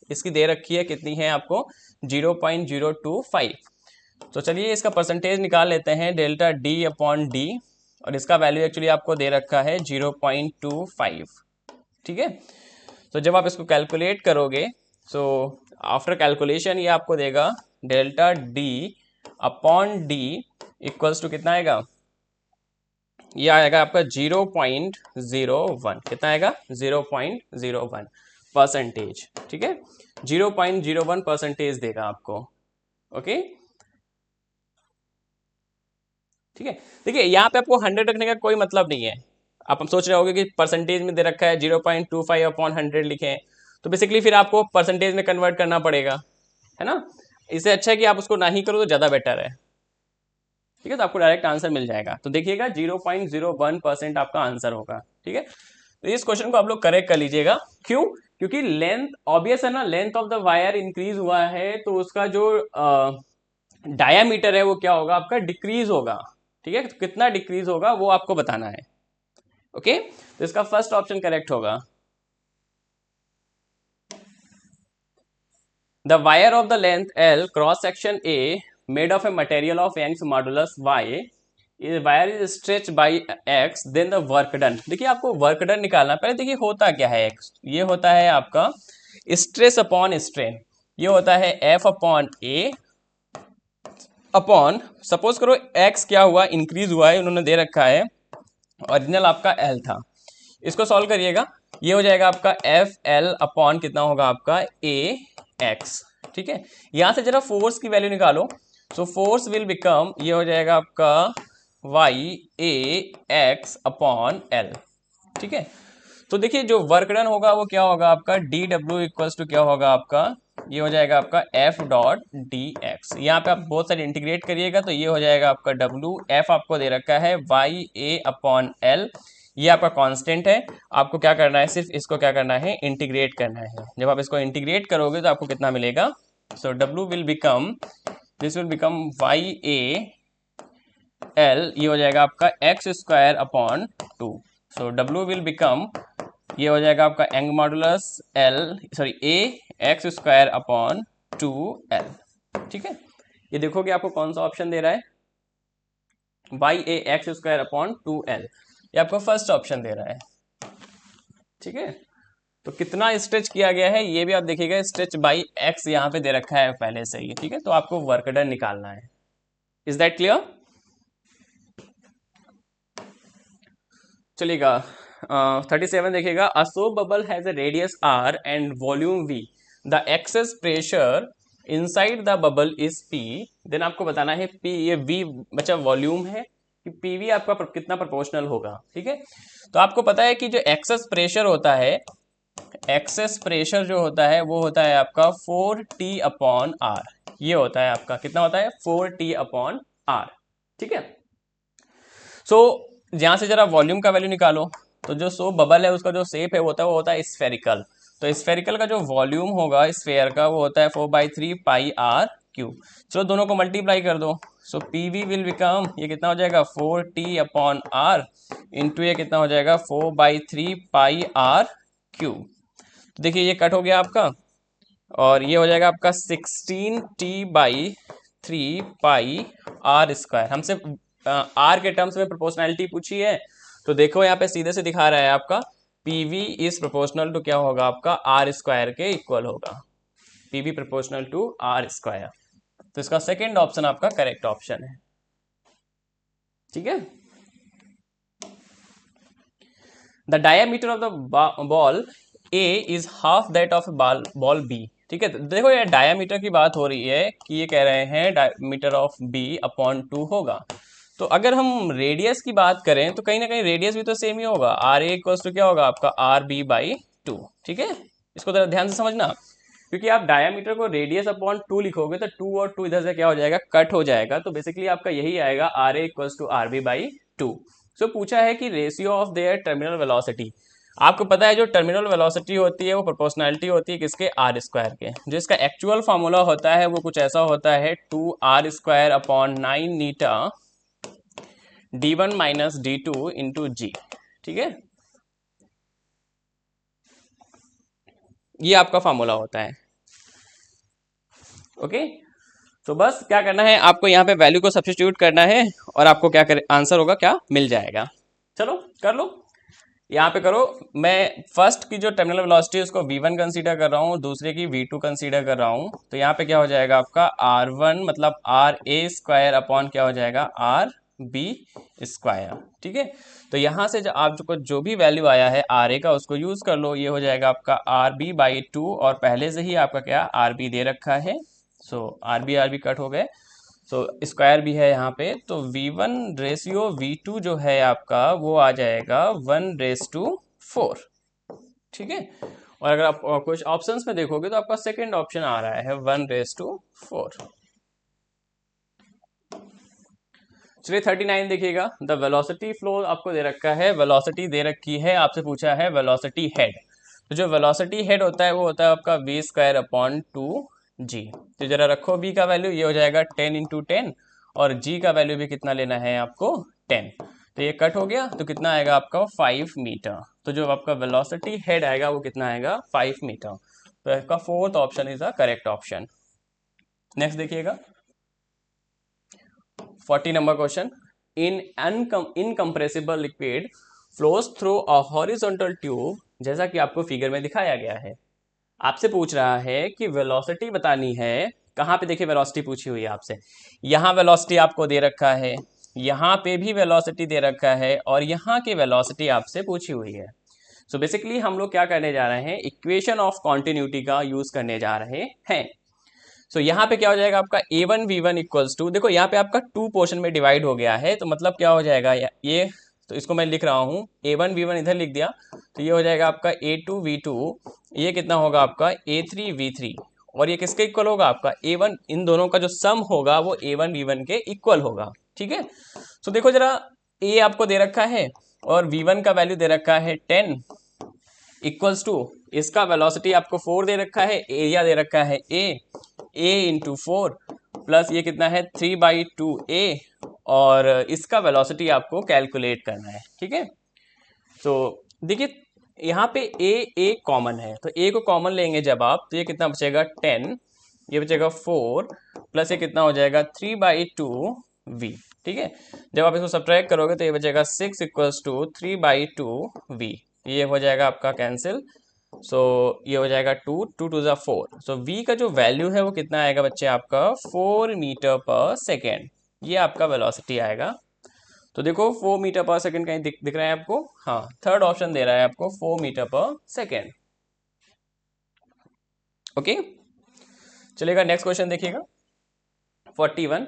इसकी दे रखी है, कितनी है आपको? 0.025। तो चलिए इसका परसेंटेज निकाल लेते हैं, डेल्टा डी अपॉन डी, और इसका वैल्यू एक्चुअली आपको दे रखा है 0.25। ठीक है, तो जब आप इसको कैलकुलेट करोगे सो आफ्टर कैलकुलेशन ये आपको देगा delta d upon d equals to कितना आएगा? ये आएगा आपका 0.01। कितना आएगा? 0.01%। ठीक है, 0.01% देगा आपको। ओके, ठीक है। देखिए यहाँ पे आपको 100 रखने का कोई मतलब नहीं है। आप सोच रहे होगे कि परसेंटेज में दे रखा है 0.25 अपॉन 100 लिखें, तो बेसिकली फिर आपको परसेंटेज में कन्वर्ट करना पड़ेगा, है ना। इससे अच्छा है कि आप उसको ना ही करो तो ज़्यादा बेटर है। ठीक है, तो आपको डायरेक्ट आंसर मिल जाएगा। तो देखिएगा 0.01% आपका आंसर होगा। ठीक है, तो इस क्वेश्चन को आप लोग करेक्ट कर लीजिएगा। क्यों? क्योंकि लेंथ ऑब्वियस है ना, length of the wire increase हुआ है तो उसका जो डायामीटर है वो क्या होगा? आपका डिक्रीज होगा। ठीक है, तो कितना डिक्रीज होगा वो आपको बताना है। ओके, तो इसका फर्स्ट ऑप्शन करेक्ट होगा। The wire of the length L cross section A made of a material of Young's modulus Y, wire is stretch by X, then the work done. देखिए आपको वर्क डन निकालना। पहले देखिए होता क्या है X, ये होता है आपका स्ट्रेस अपॉन स्ट्रेन। ये होता है F upon A upon, suppose करो X क्या हुआ? इंक्रीज हुआ है, उन्होंने दे रखा है, ओरिजिनल आपका L था। इसको सॉल्व करिएगा, ये हो जाएगा आपका एफ एल अपॉन कितना होगा आपका? ए एक्स। ठीक है, यहां से जरा फोर्स की वैल्यू निकालो। सो फोर्स विल बिकम, ये हो जाएगा आपका वाई ए एक्स अपॉन एल। ठीक है, तो देखिए जो वर्क डन होगा वो क्या होगा आपका? डी डब्ल्यू इक्वल्स टू क्या होगा आपका? ये हो जाएगा आपका एफ डॉट डी एक्स। यहाँ पे आप बहुत सारे इंटीग्रेट करिएगा तो ये हो जाएगा आपका डब्ल्यू। एफ आपको दे रखा है वाई ए अपॉन एल, ये आपका कांस्टेंट है। आपको क्या करना है? सिर्फ इसको क्या करना है? इंटीग्रेट करना है। जब आप इसको इंटीग्रेट करोगे तो आपको कितना मिलेगा? So W will become, this will become Y A L, ये हो जाएगा आपका x square upon 2। So W will become, ये हो जाएगा आपका Young modulus L, sorry A x square upon 2l। ठीक है, ये देखोगे आपको कौन सा ऑप्शन दे रहा है? वाई ए एक्स स्क्वायर अपॉन 2l, ये आपको फर्स्ट ऑप्शन दे रहा है। ठीक है, तो कितना स्ट्रेच किया गया है ये भी आप देखिएगा, स्ट्रेच बाई एक्स यहाँ पे दे रखा है पहले से ही। ठीक है, तो आपको वर्क डन निकालना है। Is that clear? चलिएगा 37 देखिएगा। A soap bubble has a radius r and volume v, the excess pressure inside the bubble is p, then आपको बताना है p, ये v बचा वॉल्यूम है, कि pv आपका कितना प्रोपोर्शनल होगा। ठीक है, तो आपको पता है कि जो एक्सेस प्रेशर होता है, एक्सेस प्रेशर जो होता है वो होता है आपका 4t अपॉन r। ये होता है आपका कितना होता है? 4t upon r। ठीक है, सो यहां से जरा वॉल्यूम का वैल्यू निकालो। तो जो सोप बबल है उसका जो शेप है वो होता है स्फेरिकल। तो स्फेरिकल का जो वॉल्यूम होगा स्फेयर का वो होता है 4/3 पाई आर क्यूब। चलो दोनों को मल्टीप्लाई कर दो। सो पी वी विल बिकम, ये कितना हो जाएगा? 4t अपॉन आर इंटू ये कितना हो जाएगा? 4/3 पाई आर क्यूब। तो देखिए ये कट हो गया आपका और ये हो जाएगा आपका 16t/3 पाई आर स्क्वायर। हमसे आर के टर्म्स में प्रोपोर्शनैलिटी पूछी है, तो देखो यहाँ पे सीधे से दिखा रहा है आपका पीवी इज प्रोपोर्शनल टू क्या होगा आपका? आर स्क्वायर के इक्वल होगा। PV proportional to R square. तो इसका सेकेंड ऑप्शन आपका करेक्ट ऑप्शन है। ठीक है, the diameter of the ball A is half that of ball B. ठीक है, तो देखो ये डायमीटर की बात हो रही है कि ये कह रहे हैं डायमीटर ऑफ बी अपॉन 2 होगा। तो अगर हम रेडियस की बात करें तो कहीं ना कहीं रेडियस भी तो सेम ही होगा, आर ए इक्वल्स टू क्या होगा आपका आर बी बाई 2। ठीक है, इसको जरा ध्यान से समझना, क्योंकि आप डायमीटर को रेडियस अपॉन 2 लिखोगे तो 2 और 2 इधर से क्या हो जाएगा, कट हो जाएगा। तो बेसिकली आपका यही आएगा R A equals to R B by 2। So पूछा है कि ratio of their terminal velocity. आपको पता है जो टर्मिनल वेलोसिटी होती है वो प्रोपोर्शनलिटी होती है किसके, आर स्क्वायर के। जो इसका एक्चुअल फार्मूला होता है वो कुछ ऐसा होता है 2r² अपॉन 9 नीटा d1 माइनस d2 इंटू जी। ठीक है, ये आपका फार्मूला होता है। ओके, तो बस क्या करना है आपको यहाँ पे वैल्यू को सब्स्टिट्यूट करना है और आपको क्या करे, आंसर होगा क्या, मिल जाएगा। चलो कर लो, यहाँ पे करो। मैं फर्स्ट की जो टर्मिनल वेलोसिटी है उसको v1 कंसीडर कर रहा हूँ, दूसरे की v2 कंसीडर कर रहा हूँ। तो यहाँ पे क्या हो जाएगा आपका r1 मतलब आर ए स्क्वायर अपॉन क्या हो जाएगा आर बी स्क्वायर। ठीक है, तो यहाँ से जो आपको जो भी वैल्यू आया है आर ए का उसको यूज कर लो। ये हो जाएगा आपका आर बी बाई 2 और पहले से ही आपका क्या आर बी दे रखा है। सो आर बी कट हो गए, सो स्क्वायर भी है यहाँ पे। तो v1 रेशियो v2 जो है आपका वो आ जाएगा 1:4। ठीक है, और अगर आप कुछ ऑप्शंस में देखोगे तो आपका सेकंड ऑप्शन आ रहा है 1:4। चलिए 39 देखिएगा, द वेलोसिटी फ्लो आपको दे रखा है, वेलोसिटी दे रखी है, आपसे पूछा है वेलोसिटी हेड। तो जो वेलोसिटी हेड होता है वो होता है आपका v² अपॉन 2g। तो जरा रखो b का वैल्यू, ये हो जाएगा 10 इंटू 10 और g का वैल्यू भी कितना लेना है आपको 10। तो ये कट हो गया तो कितना आएगा आपका 5 मीटर। तो जो आपका वेलोसिटी हेड आएगा वो कितना आएगा 5 मीटर। तो इसका fourth option is the correct option. Next देखिएगा 40 number question, in incompressible liquid flows through a horizontal tube, जैसा कि आपको फिगर में दिखाया गया है। आपसे पूछ रहा है कि वेलोसिटी बतानी है। कहाँ पे देखिए वेलोसिटी पूछी हुई है आपसे, यहाँ वेलोसिटी आपको दे रखा है, यहाँ पे भी वेलोसिटी दे रखा है और यहाँ की वेलोसिटी आपसे पूछी हुई है। सो बेसिकली हम लोग क्या करने जा रहे हैं, इक्वेशन ऑफ कॉन्टिन्यूटी का यूज करने जा रहे हैं। सो यहाँ पे क्या हो जाएगा आपका a1 v1 इक्वल्स टू, देखो यहाँ पे आपका 2 पोर्शन में डिवाइड हो गया है, तो मतलब क्या हो जाएगा ये, तो इसको मैं लिख रहा हूँ a1 v1 इधर लिख दिया, तो ये हो जाएगा आपका a2 v2, ये कितना होगा आपका a3 v3, और ये किसके इक्वल होगा आपका a1, इन दोनों का जो सम होगा वो a1 v1 के इक्वल होगा। ठीक है, सो देखो जरा a आपको दे रखा है और v1 का वैल्यू दे रखा है 10 इक्वल्स टू, इसका वेलोसिटी आपको 4 दे रखा है, एरिया दे रखा है a इंटू 4 प्लस ये कितना है 3/2a, और इसका वेलोसिटी आपको कैलकुलेट करना है। ठीक है, तो देखिए यहाँ पे a कॉमन है, तो a को कॉमन लेंगे जब आप, तो ये कितना बचेगा 10, ये बचेगा 4 प्लस ये कितना हो जाएगा 3/2v। ठीक है, जब आप इसको सब्ट्रैक्ट करोगे तो ये बचेगा 6 इक्वल्स टू 3/2v, ये हो जाएगा आपका कैंसिल। सो ये हो जाएगा 2 2 टू ज़ा 4। सो v का जो वैल्यू है वो कितना आएगा बच्चे आपका 4 मीटर पर सेकेंड, ये आपका वेलोसिटी आएगा। तो देखो 4 मीटर पर सेकेंड कहीं दिख रहा है आपको, हाँ थर्ड ऑप्शन दे रहा है आपको 4 मीटर पर सेकेंड। ओके, चलेगा नेक्स्ट क्वेश्चन देखिएगा 41,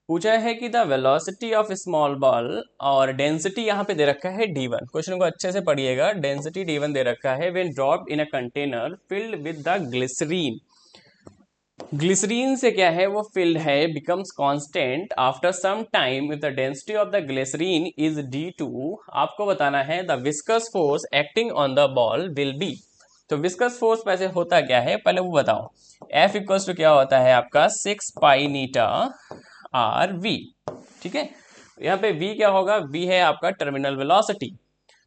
पूछा है कि the velocity of small ball, और डेंसिटी यहाँ पे दे रखा है d1। क्वेश्चन को अच्छे से पढ़िएगा, डेंसिटी d1 दे रखा है, when dropped in a container filled with the glycerine. Glycerine से क्या है वो फिल्ड है, becomes constant after some time if the density of the glycerine is d2। आपको बताना है the viscous force acting on the ball will be. तो viscous force वैसे होता क्या है पहले वो बताओ। F इक्वल्स टू क्या होता है आपका 6 पाई नीटा आर वी। ठीक है, यहाँ पे v क्या होगा, v है आपका टर्मिनल वेलोसिटी।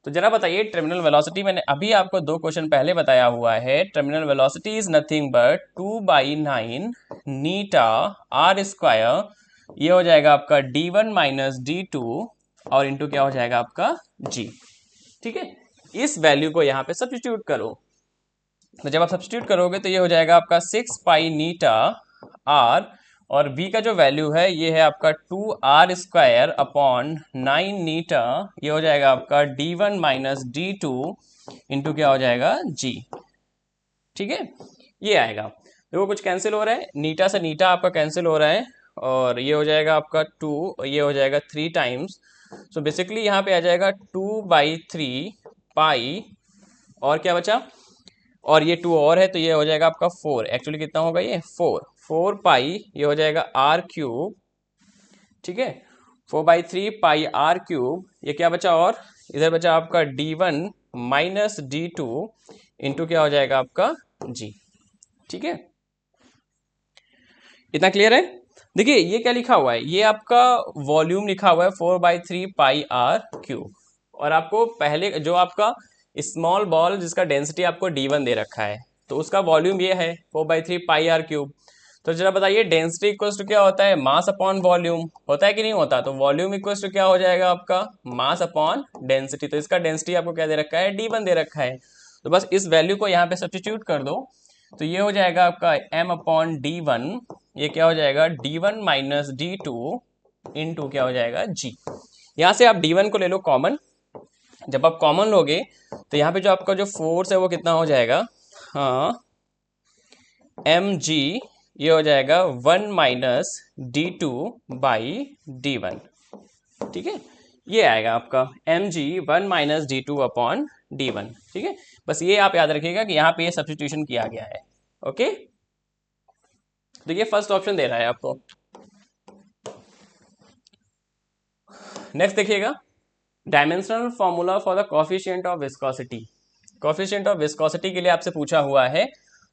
तो जरा बताइए टर्मिनल वेलोसिटी, मैंने अभी आपको 2 क्वेश्चन पहले बताया हुआ है, terminal velocity is nothing but 2/9 eta R square, ये हो जाएगा आपका d1 माइनस d2 और इंटू क्या हो जाएगा आपका g। ठीक है, इस वैल्यू को यहाँ पे सब्स्टिट्यूट करो, तो जब आप सब्स्टिट्यूट करोगे तो ये हो जाएगा आपका 6 पाई नीटा आर, और v का जो वैल्यू है ये है आपका 2r² अपॉन 9 नीटा, ये हो जाएगा आपका d1 माइनस d2 इंटू क्या हो जाएगा g। ठीक है, ये आएगा। देखो कुछ कैंसिल हो रहा है, नीटा से नीटा आपका कैंसिल हो रहा है, और ये हो जाएगा आपका 2 और ये हो जाएगा 3 टाइम्स। सो बेसिकली यहाँ पे आ जाएगा 2/3 पाई, और क्या बचा, और ये 2 और है तो ये हो जाएगा आपका 4। एक्चुअली कितना होगा ये 4 पाई, ये हो जाएगा r³। ठीक है, 4/3 पाई r³। ये क्या बचा, और इधर बचा आपका d1 माइनस d2 इंटू क्या हो जाएगा आपका g। ठीक है, इतना क्लियर है। देखिए ये क्या लिखा हुआ है, ये आपका वॉल्यूम लिखा हुआ है 4/3 पाई r³, और आपको पहले जो आपका स्मॉल बॉल जिसका डेंसिटी आपको d1 दे रखा है, तो उसका वॉल्यूम ये है 4/3 पाई r³। तो जरा बताइए डेंसिटी इक्वल्स टू क्या होता है, मास अपॉन वॉल्यूम, होता है कि नहीं होता। तो वॉल्यूम इक्वल्स टू क्या हो जाएगा आपका मास अपॉन डेंसिटी। तो इसका डेंसिटी आपको क्या दे रखा है, d1 दे रखा है। तो बस इस वैल्यू को यहाँ पे सब्स्टिट्यूट कर दो, तो ये हो जाएगा आपका m अपॉन d1, ये क्या हो जाएगा d1 माइनस d2 इंटू क्या हो जाएगा g। यहाँ से आप d1 को ले लो कॉमन, जब आप कॉमन लोगे तो यहाँ पे जो आपका जो फोर्स है वो कितना हो जाएगा, हाँ mg, ये हो जाएगा 1 माइनस d2 बाई d1। ठीक है, ये आएगा आपका mg 1 minus d2 upon d1। ठीक है, बस ये आप याद रखिएगा कि यहाँ पे ये सब्स्टिट्यूशन किया गया है। ओके, तो ये फर्स्ट ऑप्शन दे रहा है आपको। नेक्स्ट देखिएगा, dimensional formula for the coefficient of viscosity. Coefficient of viscosity के लिए आपसे पूछा हुआ है,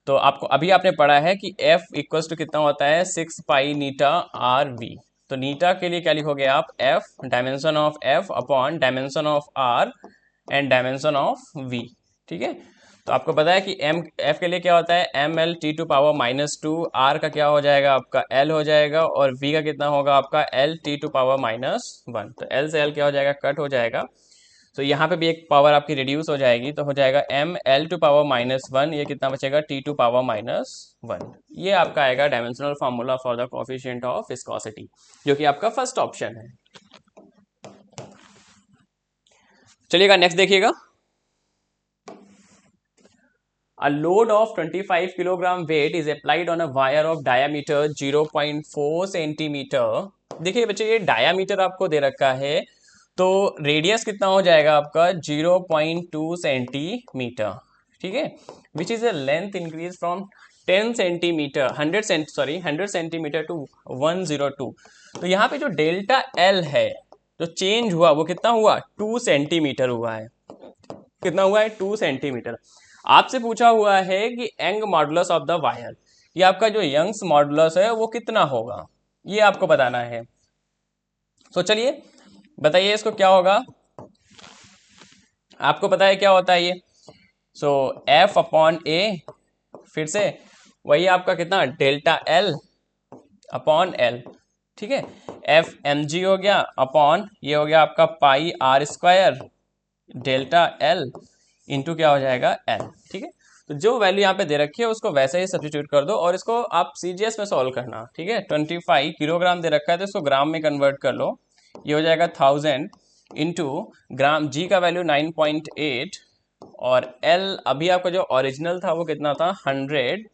तो आपको अभी आपने पढ़ा है कि F इक्वल्स टू कितना होता है 6 पाई नीटा RV। तो नीटा के लिए क्या लिखोगे आप, F dimension of F upon dimension of R and dimension of V। ठीक है, तो आपको पता है कि F के लिए क्या होता है ml t to power -2, R का क्या हो जाएगा आपका L हो जाएगा, और V का कितना होगा आपका L t टू पावर -1। तो L से L क्या हो जाएगा, कट हो जाएगा। तो यहाँ पे भी एक पावर आपकी रिड्यूस हो जाएगी, तो हो जाएगा m l टू पावर -1, ये कितना बचेगा t टू पावर -1। ये आपका आएगा dimensional formula for the coefficient of viscosity, जो कि आपका फर्स्ट ऑप्शन है। चलिएगा नेक्स्ट देखिएगा, A load of 25 kilogram weight is applied on a wire of diameter 0.4 centimetre. देखिए बच्चे ये डायामीटर आपको दे रखा है, तो रेडियस कितना हो जाएगा आपका 0.2 सेंटीमीटर। ठीक है, which is a length increase from 10 centimetre 100 centimetre to 102। तो यहाँ पे जो डेल्टा एल है जो चेंज हुआ वो कितना हुआ, 2 सेंटीमीटर हुआ है। कितना हुआ है, 2 सेंटीमीटर। आपसे पूछा हुआ है कि young modulus of the wire, ये आपका जो यंग्स मॉडुलस है वो कितना होगा, ये आपको बताना है। तो चलिए बताइए इसको क्या होगा, आपको पता है क्या होता है ये। सो F अपॉन ए, फिर से वही आपका कितना डेल्टा एल अपॉन एल। ठीक है, एफ एम जी हो गया अपॉन ये हो गया आपका पाई r² डेल्टा एल इंटू क्या हो जाएगा एल। ठीक है, तो जो वैल्यू यहाँ पे दे रखी है उसको वैसे ही सब्स्टिट्यूट कर दो, और इसको आप सीजीएस में सॉल्व करना। ठीक है, 25 किलोग्राम दे रखा है तो इसको ग्राम में कन्वर्ट कर लो, ये हो जाएगा 1000 इंटू ग्राम, जी का वैल्यू 9.8, और एल अभी आपका जो ओरिजिनल था वो कितना था 100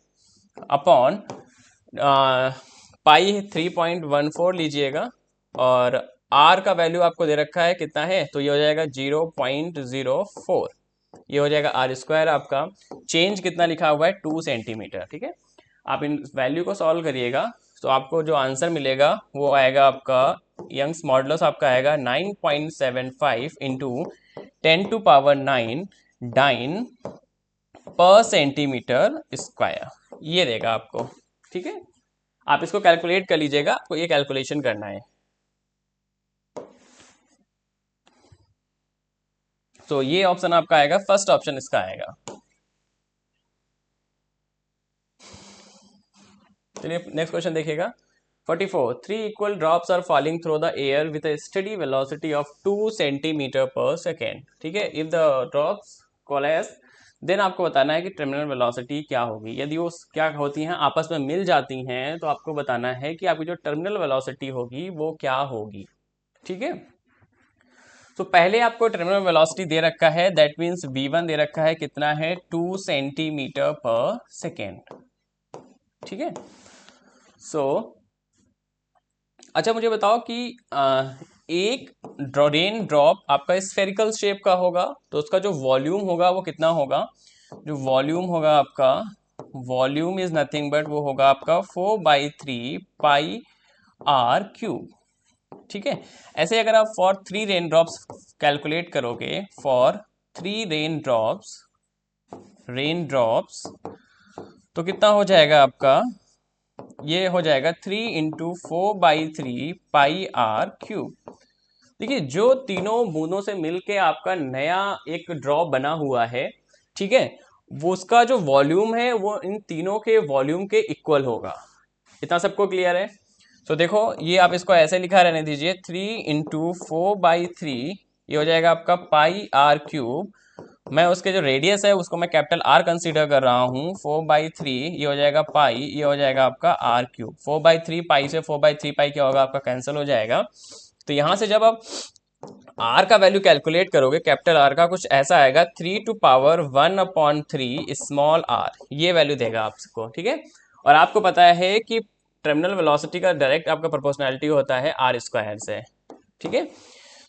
अपॉन पाई 3.14 लीजिएगा, और आर का वैल्यू आपको दे रखा है कितना है, तो ये हो जाएगा 0.04, ये हो जाएगा r² आपका। चेंज कितना लिखा हुआ है 2 सेंटीमीटर। ठीक है, आप इन वैल्यू को सॉल्व करिएगा तो आपको जो आंसर मिलेगा वो आएगा आपका यंग्स मॉडुलस आपका आएगा 9.75 इंटू 10 टू पावर 9 डाइन पर सेंटीमीटर स्क्वायर, ये देगा आपको। ठीक है, आप इसको कैलकुलेट कर लीजिएगा, आपको ये कैलकुलेशन करना है। तो ये ऑप्शन आपका आएगा, फर्स्ट ऑप्शन इसका आएगा। चलिए नेक्स्ट क्वेश्चन देखिएगा, 44 3 equal drops are falling through the air with a steady velocity of 2 centimeter per second। ठीक है, if the drops coalesce then आपको बताना है कि टर्मिनल वेलोसिटी क्या होगी। यदि वो क्या होती हैं, आपस में मिल जाती हैं, तो आपको बताना है कि आपकी जो टर्मिनल वेलोसिटी होगी वो क्या होगी। ठीक है, तो पहले आपको टर्मिनल वेलोसिटी दे रखा है, दैट मीन्स v1 दे रखा है, कितना है 2 सेंटीमीटर पर सेकेंड। ठीक है, सो अच्छा मुझे बताओ कि एक रेन ड्रॉप आपका स्फेरिकल शेप का होगा, तो उसका जो वॉल्यूम होगा वो कितना होगा। जो वॉल्यूम होगा आपका, वॉल्यूम इज नथिंग बट वो होगा आपका 4/3 पाई आर क्यूब। ठीक है, ऐसे अगर आप फॉर 3 रेन ड्रॉप्स कैलकुलेट करोगे, फॉर 3 रेन ड्रॉप्स तो कितना हो जाएगा आपका, ये हो जाएगा 3 इंटू 4/3 पाई आर क्यूब। देखिए, जो तीनों बूंदों से मिलके आपका नया एक ड्रॉप बना हुआ है, ठीक है, वो उसका जो वॉल्यूम है वो इन तीनों के वॉल्यूम के इक्वल होगा। इतना सबको क्लियर है। तो देखो, ये आप इसको ऐसे लिखा रहने दीजिए, 3 इंटू 4/3, ये हो जाएगा आपका पाई आर क्यूब। मैं उसके जो रेडियस है उसको मैं कैपिटल आर कंसीडर कर रहा हूँ, 4/3 ये हो जाएगा पाई, ये हो जाएगा आपका आर क्यूब। 4/3 पाई से 4/3 पाई क्या होगा आपका, कैंसिल हो जाएगा। तो यहाँ से जब आप आर का वैल्यू कैलकुलेट करोगे, कैपिटल आर का कुछ ऐसा आएगा, 3⁻1/3 स्मॉल आर, ये वैल्यू देगा आपको। ठीक है, और आपको पता है कि टर्मिनल वेलोसिटी का डायरेक्ट आपका प्रोपोर्शनैलिटी होता है आर स्क्वायर से। ठीक है,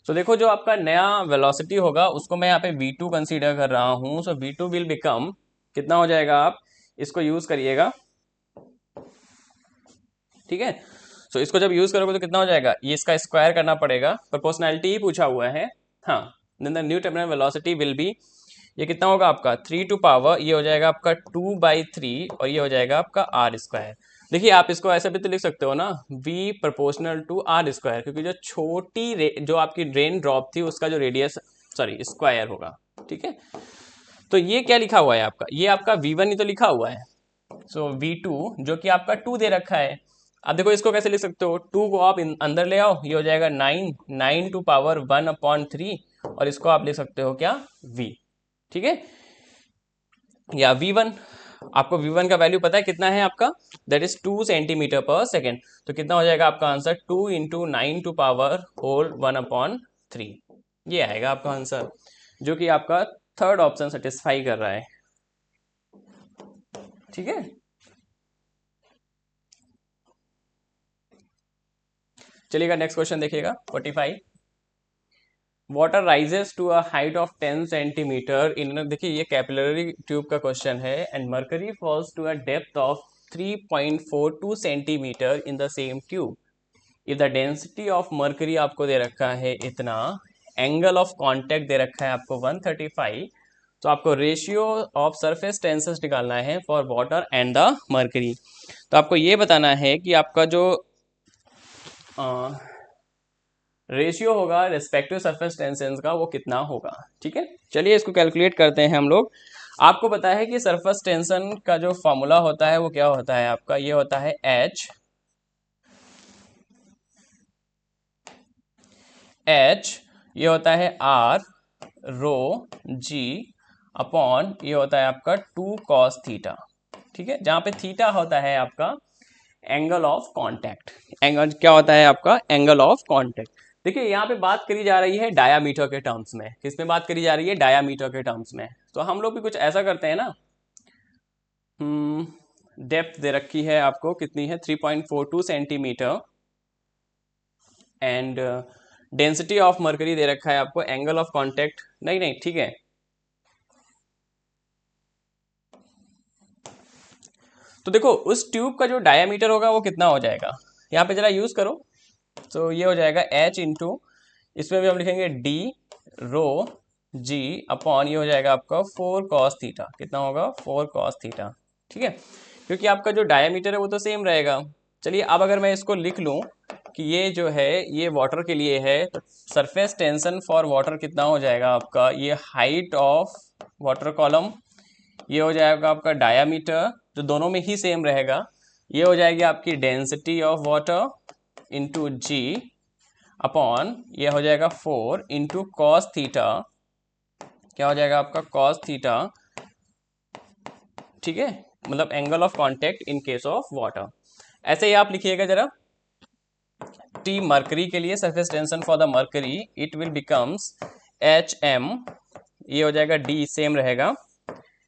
तो देखो जो आपका नया वेलोसिटी होगा उसको मैं यहाँ पे v2 कंसीडर कर रहा हूँ। सो v2 विल बिकम, कितना हो जाएगा, आप इसको यूज करिएगा। ठीक है, सो इसको जब यूज करोगे तो कितना हो जाएगा, ये इसका स्क्वायर करना पड़ेगा, प्रोपोर्शनैलिटी ही पूछा हुआ है। हाँ, then the new terminal velocity will be, ये कितना होगा आपका 3 टू पावर, ये हो जाएगा आपका 2/3 और ये हो जाएगा आपका आर स्क्वायर। देखिए, आप इसको ऐसे भी तो लिख सकते हो ना, v proportional to R square, क्योंकि जो जो आपकी रेन ड्रॉप थी उसका जो रेडियस, सॉरी, स्क्वायर होगा। ठीक है, तो ये क्या लिखा हुआ है आपका, ये आपका v1 ही तो लिखा हुआ है। सो v2 जो कि आपका 2 दे रखा है। अब देखो इसको कैसे लिख सकते हो, 2 को आप अंदर ले आओ, ये हो जाएगा 9 टू पावर 1/3 और इसको आप लिख सकते हो क्या, v। ठीक है, या v1, आपको v1 का वैल्यू पता है कितना है आपका, दैट इज 2 सेंटीमीटर पर सेकेंड। तो कितना हो जाएगा आपका answer, 2 into 9 to power whole 1/3, ये आएगा आपका आंसर, जो कि आपका थर्ड ऑप्शन सेटिस्फाई कर रहा है। ठीक है, चलिएगा नेक्स्ट क्वेश्चन देखिएगा 45। Water rises to a height of 10 centimetre in, देखिए ये कैपिलरी ट्यूब का क्वेश्चन है, and mercury falls to a depth of 3.42 centimetre in the same tube. If the density of mercury आपको दे रखा है इतना, एंगल ऑफ कॉन्टैक्ट दे रखा है आपको 135, तो आपको रेशियो ऑफ सरफेस टेंसेस निकालना है for water and the mercury. तो आपको ये बताना है कि आपका जो रेशियो होगा रेस्पेक्टिव सरफेस टेंशन का वो कितना होगा। ठीक है, चलिए इसको कैलकुलेट करते हैं हम लोग। आपको पता है कि सरफेस टेंशन का जो फॉर्मूला होता है वो क्या होता है आपका, ये होता है एच, ये होता है आर रो जी अपॉन, ये होता है आपका 2 cos थीटा। ठीक है, जहां पे थीटा होता है आपका एंगल ऑफ कांटेक्ट। एंगल क्या होता है आपका, एंगल ऑफ कांटेक्ट। देखिए यहाँ पे बात करी जा रही है डायामीटर के टर्म्स में, किस में बात करी जा रही है, डायामीटर के टर्म्स में। तो हम लोग भी कुछ ऐसा करते हैं ना, डेप्थ दे रखी है आपको कितनी है, 3.42 centimetre, and density of mercury दे रखा है आपको, एंगल ऑफ कांटेक्ट नहीं नहीं, ठीक है। तो देखो उस ट्यूब का जो डायामीटर होगा वो कितना हो जाएगा, यहाँ पे जरा यूज करो। तो ये हो जाएगा h इंटू, इसमें भी हम लिखेंगे d रो g अपॉन, ये हो जाएगा आपका 4 cos थीटा, कितना होगा 4 cos थीटा। ठीक है, क्योंकि आपका जो डायमीटर है वो तो सेम रहेगा। चलिए अब अगर मैं इसको लिख लूँ कि ये जो है ये वाटर के लिए है, तो सरफेस टेंशन फॉर वाटर कितना हो जाएगा आपका, ये हाइट ऑफ वाटर कॉलम, ये हो जाएगा आपका डायामीटर जो दोनों में ही सेम रहेगा, ये हो जाएगी आपकी density of water into G upon, ये हो जाएगा 4 इंटू कॉस थीटा, क्या हो जाएगा आपका कॉस थीटा ठीक है, मतलब angle of contact in case of water. ऐसे ही आप लिखिएगा जरा, टी मर्करी के लिए surface tension for the mercury it will becomes H M, ये हो जाएगा डी सेम रहेगा,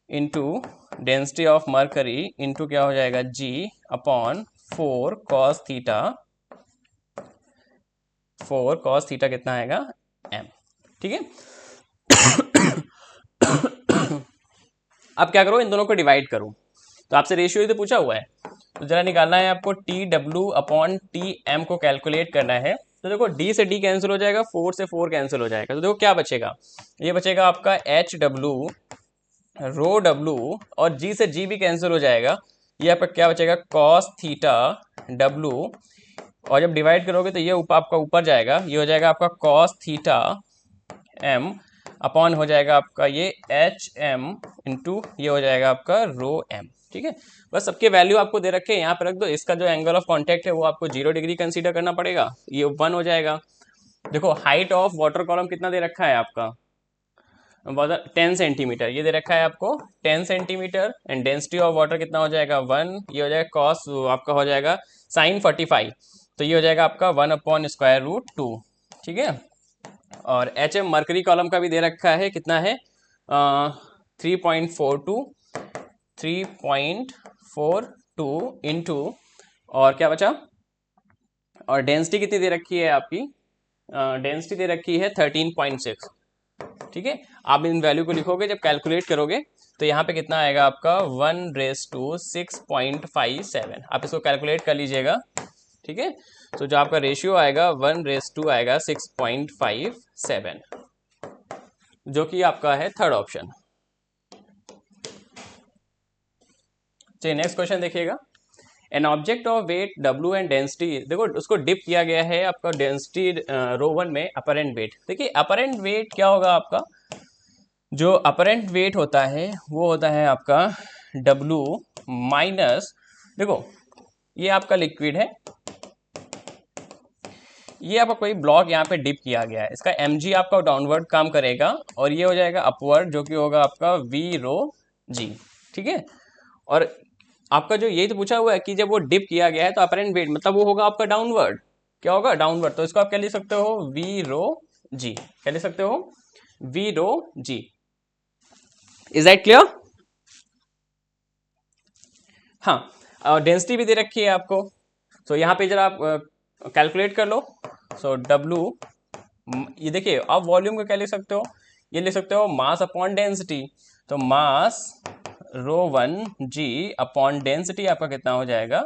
into density of mercury into क्या हो जाएगा g upon 4 cos theta, 4 cos theta कितना आएगा एम। ठीक है, अब क्या करो, इन दोनों को डिवाइड करो, तो आपसे रेशियो ही तो पूछा हुआ है, तो जरा निकालना है आपको T W upon T M को कैलकुलेट करना है। तो देखो डी से डी कैंसिल हो जाएगा, 4 से 4 कैंसिल हो जाएगा, तो देखो क्या बचेगा, ये बचेगा आपका एच डब्ल्यू रो डब्ल्यू, और जी से जी भी कैंसिल हो जाएगा, ये आपका क्या बचेगा कॉस थीटा डब्ल्यू, और जब डिवाइड करोगे तो ये आपका ऊपर जाएगा, ये हो जाएगा आपका कॉस थीटा एम अपॉन हो जाएगा आपका ये एच एम इंटू ये हो जाएगा आपका रो एम। ठीक है, बस सबके वैल्यू आपको दे रखे हैं, यहाँ पे रख दो, इसका जो एंगल ऑफ कांटेक्ट है वो आपको 0 डिग्री कंसीडर करना पड़ेगा, ये 1 हो जाएगा। देखो हाइट ऑफ वाटर कॉलम कितना दे रखा है आपका, 10 सेंटीमीटर ये दे रखा है आपको 10 centimetre, and density of water कितना हो जाएगा 1, ये हो जाएगा कॉस आपका हो जाएगा साइन 45, तो ये हो जाएगा आपका 1 अपॉन स्क्वायर रूट 2। ठीक है, और एच एम मर्करी कॉलम का भी दे रखा है, कितना है 3.42, 3.42 इंटू, और क्या बचा, और डेंसिटी कितनी दे रखी है आपकी, डेंसिटी दे रखी है 13.6। ठीक है, आप इन वैल्यू को लिखोगे, जब कैलकुलेट करोगे तो यहाँ पे कितना आएगा आपका 1:6.57, आप इसको कैलकुलेट कर लीजिएगा। ठीक है, तो जो आपका रेशियो आएगा 1:6 आएगा 6.57, जो कि आपका है थर्ड ऑप्शन। चलिए नेक्स्ट क्वेश्चन देखिएगा, an object of weight W and density, देखो उसको डिप किया गया है आपका डेंसिटी रो 1 में अपरेंट वेट। देखिए अपरेंट वेट क्या होगा आपका, जो अपरेंट वेट होता है वो होता है आपका W माइनस, देखो ये आपका लिक्विड है, ये आपका कोई ब्लॉक यहाँ पे डिप किया गया है, इसका mg आपका डाउनवर्ड काम करेगा, और ये हो जाएगा अपवर्ड, जो कि होगा आपका v रो g। ठीक है, और आपका जो यही तो पूछा हुआ है कि जब वो डिप किया गया है तो अपरेंट वेट मतलब वो होगा आपका डाउनवर्ड, क्या होगा डाउनवर्ड, तो इसको आप क्या लिख सकते हो v रो g, क्या लिख सकते हो v rho g। Is that clear? हाँ, और डेंसिटी भी दे रखी है आपको, तो यहाँ पे जरा आप कैलकुलेट कर लो। सो W, ये देखिए आप वॉल्यूम को क्या लिख सकते हो, ये लिख सकते हो मास अपॉन डेंसिटी, तो मास रो 1 g अपॉन डेंसिटी आपका कितना हो जाएगा,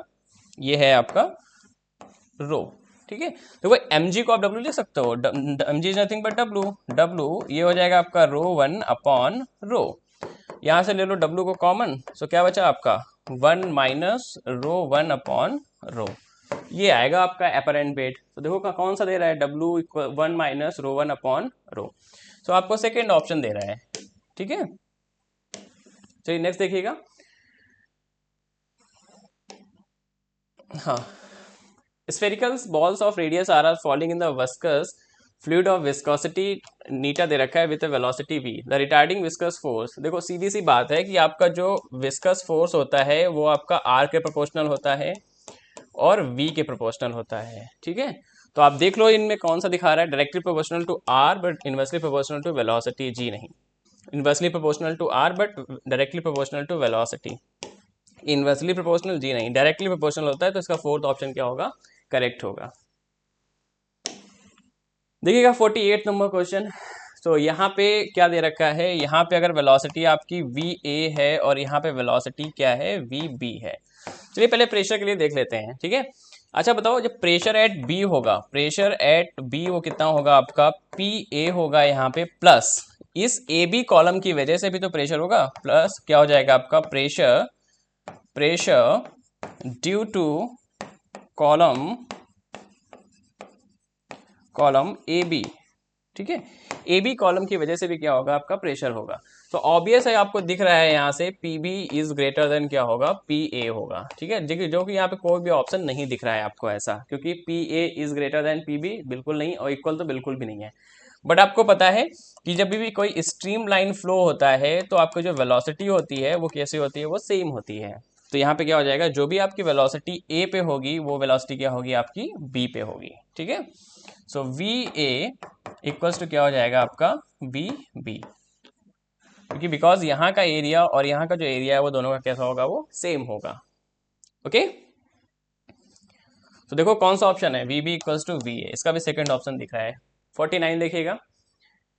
ये है आपका रो। ठीक है, तो वो mg को आप W लिख सकते हो, mg is nothing but W, ये हो जाएगा आपका रो 1 अपॉन रो, यहाँ से ले लो W को कॉमन, सो क्या बचा आपका 1 माइनस रो 1 अपॉन रो, ये आएगा आपका अपरेंट वेट। तो देखो कौन सा दे रहा है W 1 minus rho 1 upon rho, so आपको सेकेंड ऑप्शन दे रहा है। ठीक है, चलिए नेक्स्ट देखिएगा, हाँ, spherical balls of radius r are falling in the viscous fluid of viscosity नीटा दे रखा है with velocity v, the retarding viscous force, देखो सीधी सी बात है कि आपका जो विस्कस फोर्स होता है वो आपका r के प्रोपोर्शनल होता है और v के प्रोपोर्शनल होता है। ठीक है, तो आप देख लो इनमें कौन सा दिखा रहा है, directly proportional to r but inversely proportional to velocity, जी नहीं, inversely proportional to r but directly proportional to velocity, inversely proportional जी नहीं, डायरेक्टली प्रोपोर्शनल होता है, तो इसका फोर्थ ऑप्शन क्या होगा, करेक्ट होगा। देखिएगा 48 नंबर क्वेश्चन, तो यहाँ पे क्या दे रखा है, यहाँ पे अगर वेलोसिटी आपकी va है और यहाँ पे वेलोसिटी क्या है vb है। चलिए पहले प्रेशर के लिए देख लेते हैं। ठीक है, अच्छा बताओ जब प्रेशर एट b होगा, प्रेशर एट b वो कितना होगा आपका pa होगा यहाँ पे, प्लस इस ab कॉलम की वजह से भी तो प्रेशर होगा, प्लस क्या हो जाएगा आपका pressure due to column A B, ठीक है। ए बी कॉलम की वजह से भी क्या होगा, आपका प्रेशर होगा। तो ऑब्वियस है, आपको दिख रहा है यहाँ से P B is greater than क्या होगा, पी ए होगा। ठीक है, जो कि यहाँ पे कोई भी ऑप्शन नहीं दिख रहा है आपको ऐसा, क्योंकि P A is greater than P B बिल्कुल नहीं, और इक्वल तो बिल्कुल भी नहीं है। बट आपको पता है कि जब भी कोई स्ट्रीम लाइन फ्लो होता है तो आपकी जो वेलोसिटी होती है वो कैसी होती है, वो सेम होती है। तो यहाँ पे क्या हो जाएगा, जो भी आपकी वेलोसिटी ए पे होगी वो वेलोसिटी क्या होगी, आपकी बी पे होगी। ठीक है, so V A equals to क्या हो जाएगा, आपका बी बी, क्योंकि बिकॉज यहाँ का एरिया और यहाँ का जो एरिया है वो दोनों का कैसा होगा, वो सेम होगा। ओके, तो देखो कौन सा ऑप्शन है, V B equals to V A, इसका भी सेकंड ऑप्शन दिख रहा है। 49 देखिएगा,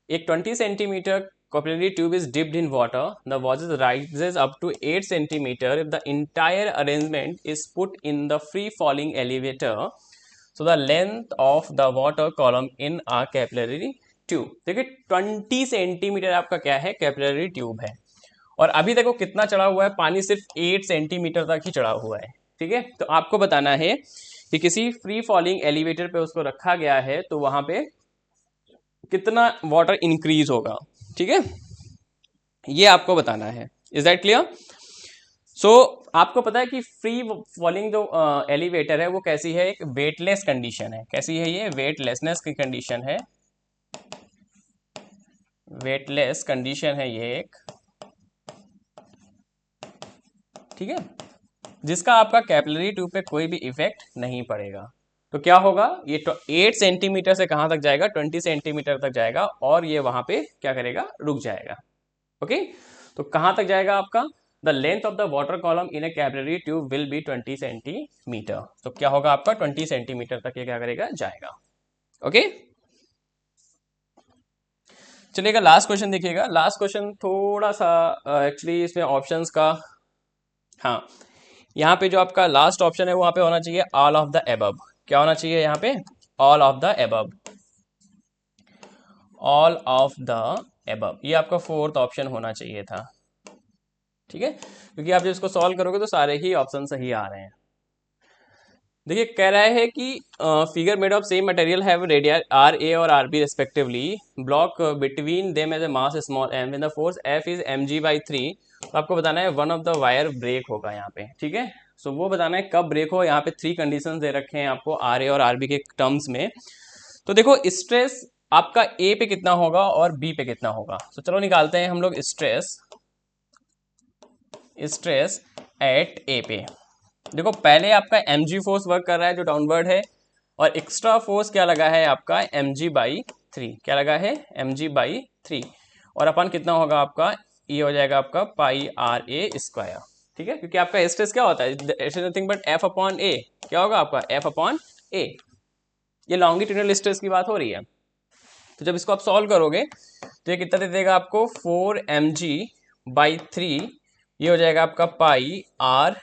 एक 20 centimetre capillary tube is dipped in water. The water rises up to 8 centimeter if the entire arrangement is put in the free falling elevator. So the length of the water column in a capillary tube. देखिए 20 centimetre आपका क्या है, capillary tube है, और अभी देखो कितना चढ़ा हुआ है, पानी सिर्फ 8 सेंटीमीटर तक ही चढ़ा हुआ है। ठीक है, तो आपको बताना है कि किसी फ्री फॉलिंग एलिवेटर पे उसको रखा गया है तो वहां पे कितना वाटर इंक्रीज होगा। ठीक है, ये आपको बताना है। Is that clear? सो आपको पता है कि फ्री फॉलिंग जो एलिवेटर है वो कैसी है, एक वेटलेस कंडीशन है। कैसी है ये, वेटलेसनेस की कंडीशन है, वेटलेस कंडीशन है ये एक। ठीक है, जिसका आपका कैपिलरी ट्यूब पे कोई भी इफेक्ट नहीं पड़ेगा। तो क्या होगा, ये 8 सेंटीमीटर से कहां तक जाएगा, 20 सेंटीमीटर तक जाएगा, और ये वहां पे क्या करेगा, रुक जाएगा। ओके, तो कहां तक जाएगा आपका, the length of the water column in A capillary tube will be 20 centimetre. तो क्या होगा आपका 20 सेंटीमीटर तक ये क्या करेगा, जाएगा। ओके, चलिएगा लास्ट क्वेश्चन देखिएगा। लास्ट क्वेश्चन थोड़ा सा एक्चुअली इसमें ऑप्शंस का, हाँ यहाँ पे जो आपका लास्ट ऑप्शन है वहां पे होना चाहिए ऑल ऑफ द एबव। क्या होना चाहिए यहाँ पे, all of the above, all of the above, ये आपका फोर्थ ऑप्शन होना चाहिए था। ठीक है, क्योंकि आप जब इसको सॉल्व करोगे तो सारे ही ऑप्शन सही आ रहे हैं। देखिए कह रहा है कि figure made of same material have radius R A और R B respectively, block between them as a mass small M when the force F is M G by 3। तो आपको बताना है one of the wire break होगा यहाँ पे। ठीक है, सो वो बताना है कब ब्रेक हो। यहाँ पे 3 कंडीशंस दे रखे हैं आपको आर ए और आर बी के टर्म्स में। तो देखो स्ट्रेस आपका ए पे कितना होगा और बी पे कितना होगा, तो चलो निकालते हैं हम लोग स्ट्रेस, स्ट्रेस एट ए पे। देखो पहले आपका mg फोर्स वर्क कर रहा है जो डाउनवर्ड है, और एक्स्ट्रा फोर्स क्या लगा है आपका mg/3, क्या लगा है mg/3, और अपन कितना होगा आपका, ये हो जाएगा आपका पाई आर ए स्क्वायर। ठीक है, क्योंकि आपका स्ट्रेस क्या होता है, it's nothing but F upon A, क्या होगा आपका एफ अपॉन ए, ये लॉन्गिट्यूडिनल स्ट्रेस की बात हो रही है। तो जब इसको आप सॉल्व करोगे तो ये कितना दे देगा आपको 4mg/3, ये हो जाएगा आपका पाई आर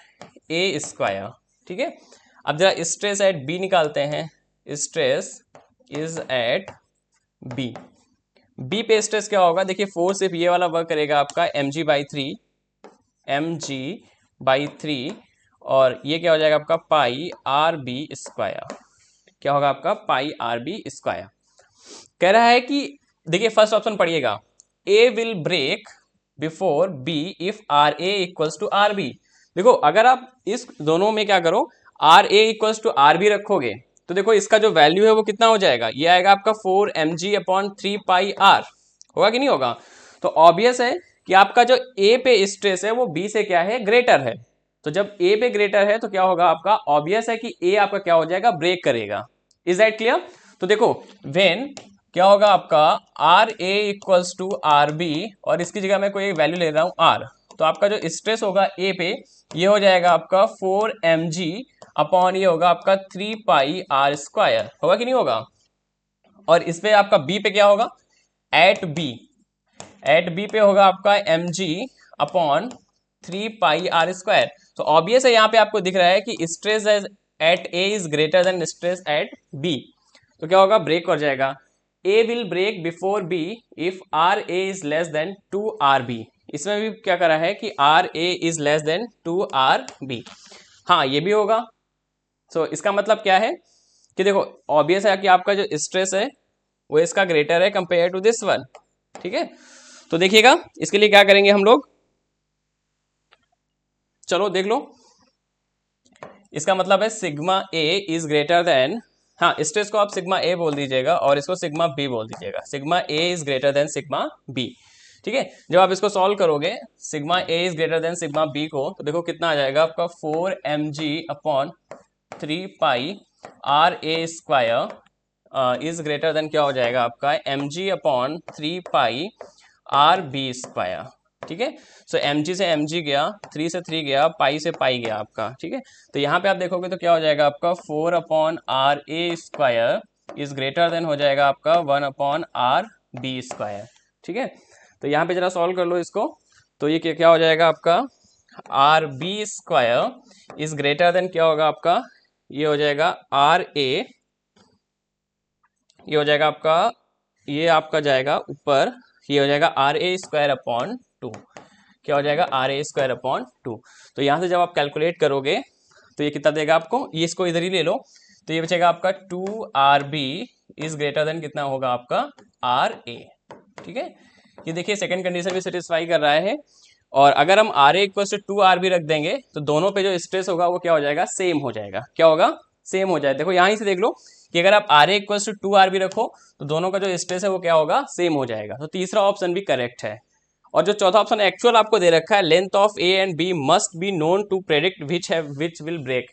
ए स्क्वायर। ठीक है, अब जरा स्ट्रेस एट बी निकालते हैं। Stress is at B, B पे स्ट्रेस क्या होगा, देखिए फोर्स सिर्फ ये वाला वर्क करेगा आपका mg/3, mg/3, और ये क्या हो जाएगा आपका पाई आर बी स्क्वायर, क्या होगा आपका पाई आर बी स्क्वायर। कह रहा है कि देखिए फर्स्ट ऑप्शन पढ़िएगा, A will break before B if R A equals to R B. देखो अगर आप इस दोनों में क्या करो, R A equals to R B रखोगे तो देखो इसका जो वैल्यू है वो कितना हो जाएगा, ये आएगा आपका 4mg/3 पाई आर, होगा कि नहीं होगा। तो ऑब्वियस है कि आपका जो ए पे स्ट्रेस है वो बी से क्या है, ग्रेटर है। तो जब ए पे ग्रेटर है तो क्या होगा आपका, ऑब्वियस है कि ए आपका क्या हो जाएगा, ब्रेक करेगा। Is that clear? तो देखो व्हेन क्या होगा आपका R A equals to R B, और इसकी जगह मैं कोई वैल्यू ले रहा हूं आर, तो आपका जो स्ट्रेस होगा ए पे ये हो जाएगा आपका 4mg अपॉन ये होगा आपका 3 पाई आर स्क्वायर, होगा कि नहीं होगा। और इस पे आपका बी पे क्या होगा, एट बी पे होगा आपका mg upon 3 pi R square. तो ऑब्वियस है यहाँ पे आपको दिख रहा है कि stress at A is greater than stress at B, तो क्या होगा, ब्रेक हो जाएगा। A will break before B if R A is less than 2rb, इसमें भी क्या करा है कि R A is less than 2rb, हाँ ये भी होगा। सो इसका मतलब क्या है कि देखो ऑब्वियस है कि आपका जो स्ट्रेस है वो इसका ग्रेटर है कंपेयर टू दिस वन। ठीक है, तो देखिएगा इसके लिए क्या करेंगे हम लोग, चलो देख लो। इसका मतलब है sigma A is greater then, हाँ स्ट्रेस को आप सिग्मा ए बोल दीजिएगा और इसको सिग्मा बी बोल दीजिएगा। Sigma A is greater than sigma B. ठीक है, जब आप इसको सॉल्व करोगे sigma A is greater than sigma B को, तो देखो कितना आ जाएगा आपका 4mg/3 R A square is greater than क्या हो जाएगा आपका mg/3 आर बी स्क्वायर। ठीक है, सो mg से mg गया, 3 से 3 गया, पाई से पाई गया आपका। ठीक है, तो यहाँ पे आप देखोगे तो क्या हो जाएगा आपका 4/RA square is greater then हो जाएगा आपका 1/RB स्क्वायर। ठीक है, तो यहाँ पे जरा सॉल्व कर लो इसको, तो ये क्या हो जाएगा आपका RB square is greater than क्या होगा आपका, ये हो जाएगा RA, ये हो जाएगा आपका, ये आपका जाएगा ऊपर, ये हो जाएगा RA स्क्वायर अपॉन 2। क्या हो जाएगा RA स्क्वायर अपॉन 2। तो यहाँ से जब आप कैलकुलेट करोगे तो ये कितना देगा आपको, ये इसको इधर ही ले लो, तो ये बचेगा आपका 2RB इज ग्रेटर देन कितना होगा आपका RA। ठीक है, ये देखिए सेकंड कंडीशन भी सेटिस्फाई कर रहा है। और अगर हम RA इक्वल टू 2RB रख देंगे तो दोनों पे जो स्ट्रेस होगा वो क्या हो जाएगा, सेम हो जाएगा। क्या होगा, सेम हो जाएगा। देखो यहाँ से देख लो कि अगर आप RA इक्वल टू 2RB रखो तो दोनों का जो स्ट्रेस है वो क्या होगा, सेम हो जाएगा। तो तीसरा ऑप्शन भी करेक्ट है। और जो चौथा ऑप्शन एक्चुअल आपको दे रखा है, length of A and B must be known to predict which will break,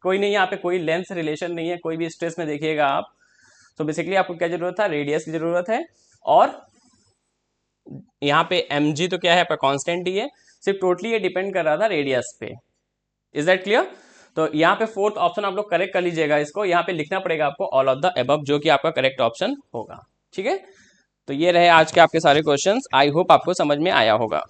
कोई नहीं, यहाँ पे कोई लेंथ रिलेशन नहीं है कोई भी स्ट्रेस में देखिएगा आप। तो बेसिकली आपको क्या जरूरत है, रेडियस की जरूरत है। और यहाँ पे mg तो क्या है आपका कांस्टेंट ही है, सिर्फ टोटली ये डिपेंड कर रहा था रेडियस पे। Is that clear? तो यहाँ पे फोर्थ ऑप्शन आप लोग करेक्ट कर लीजिएगा, इसको यहाँ पे लिखना पड़ेगा आपको ऑल ऑफ द अबव, जो कि आपका करेक्ट ऑप्शन होगा। ठीक है, तो ये रहे आज के आपके सारे क्वेश्चंस। आई होप आपको समझ में आया होगा।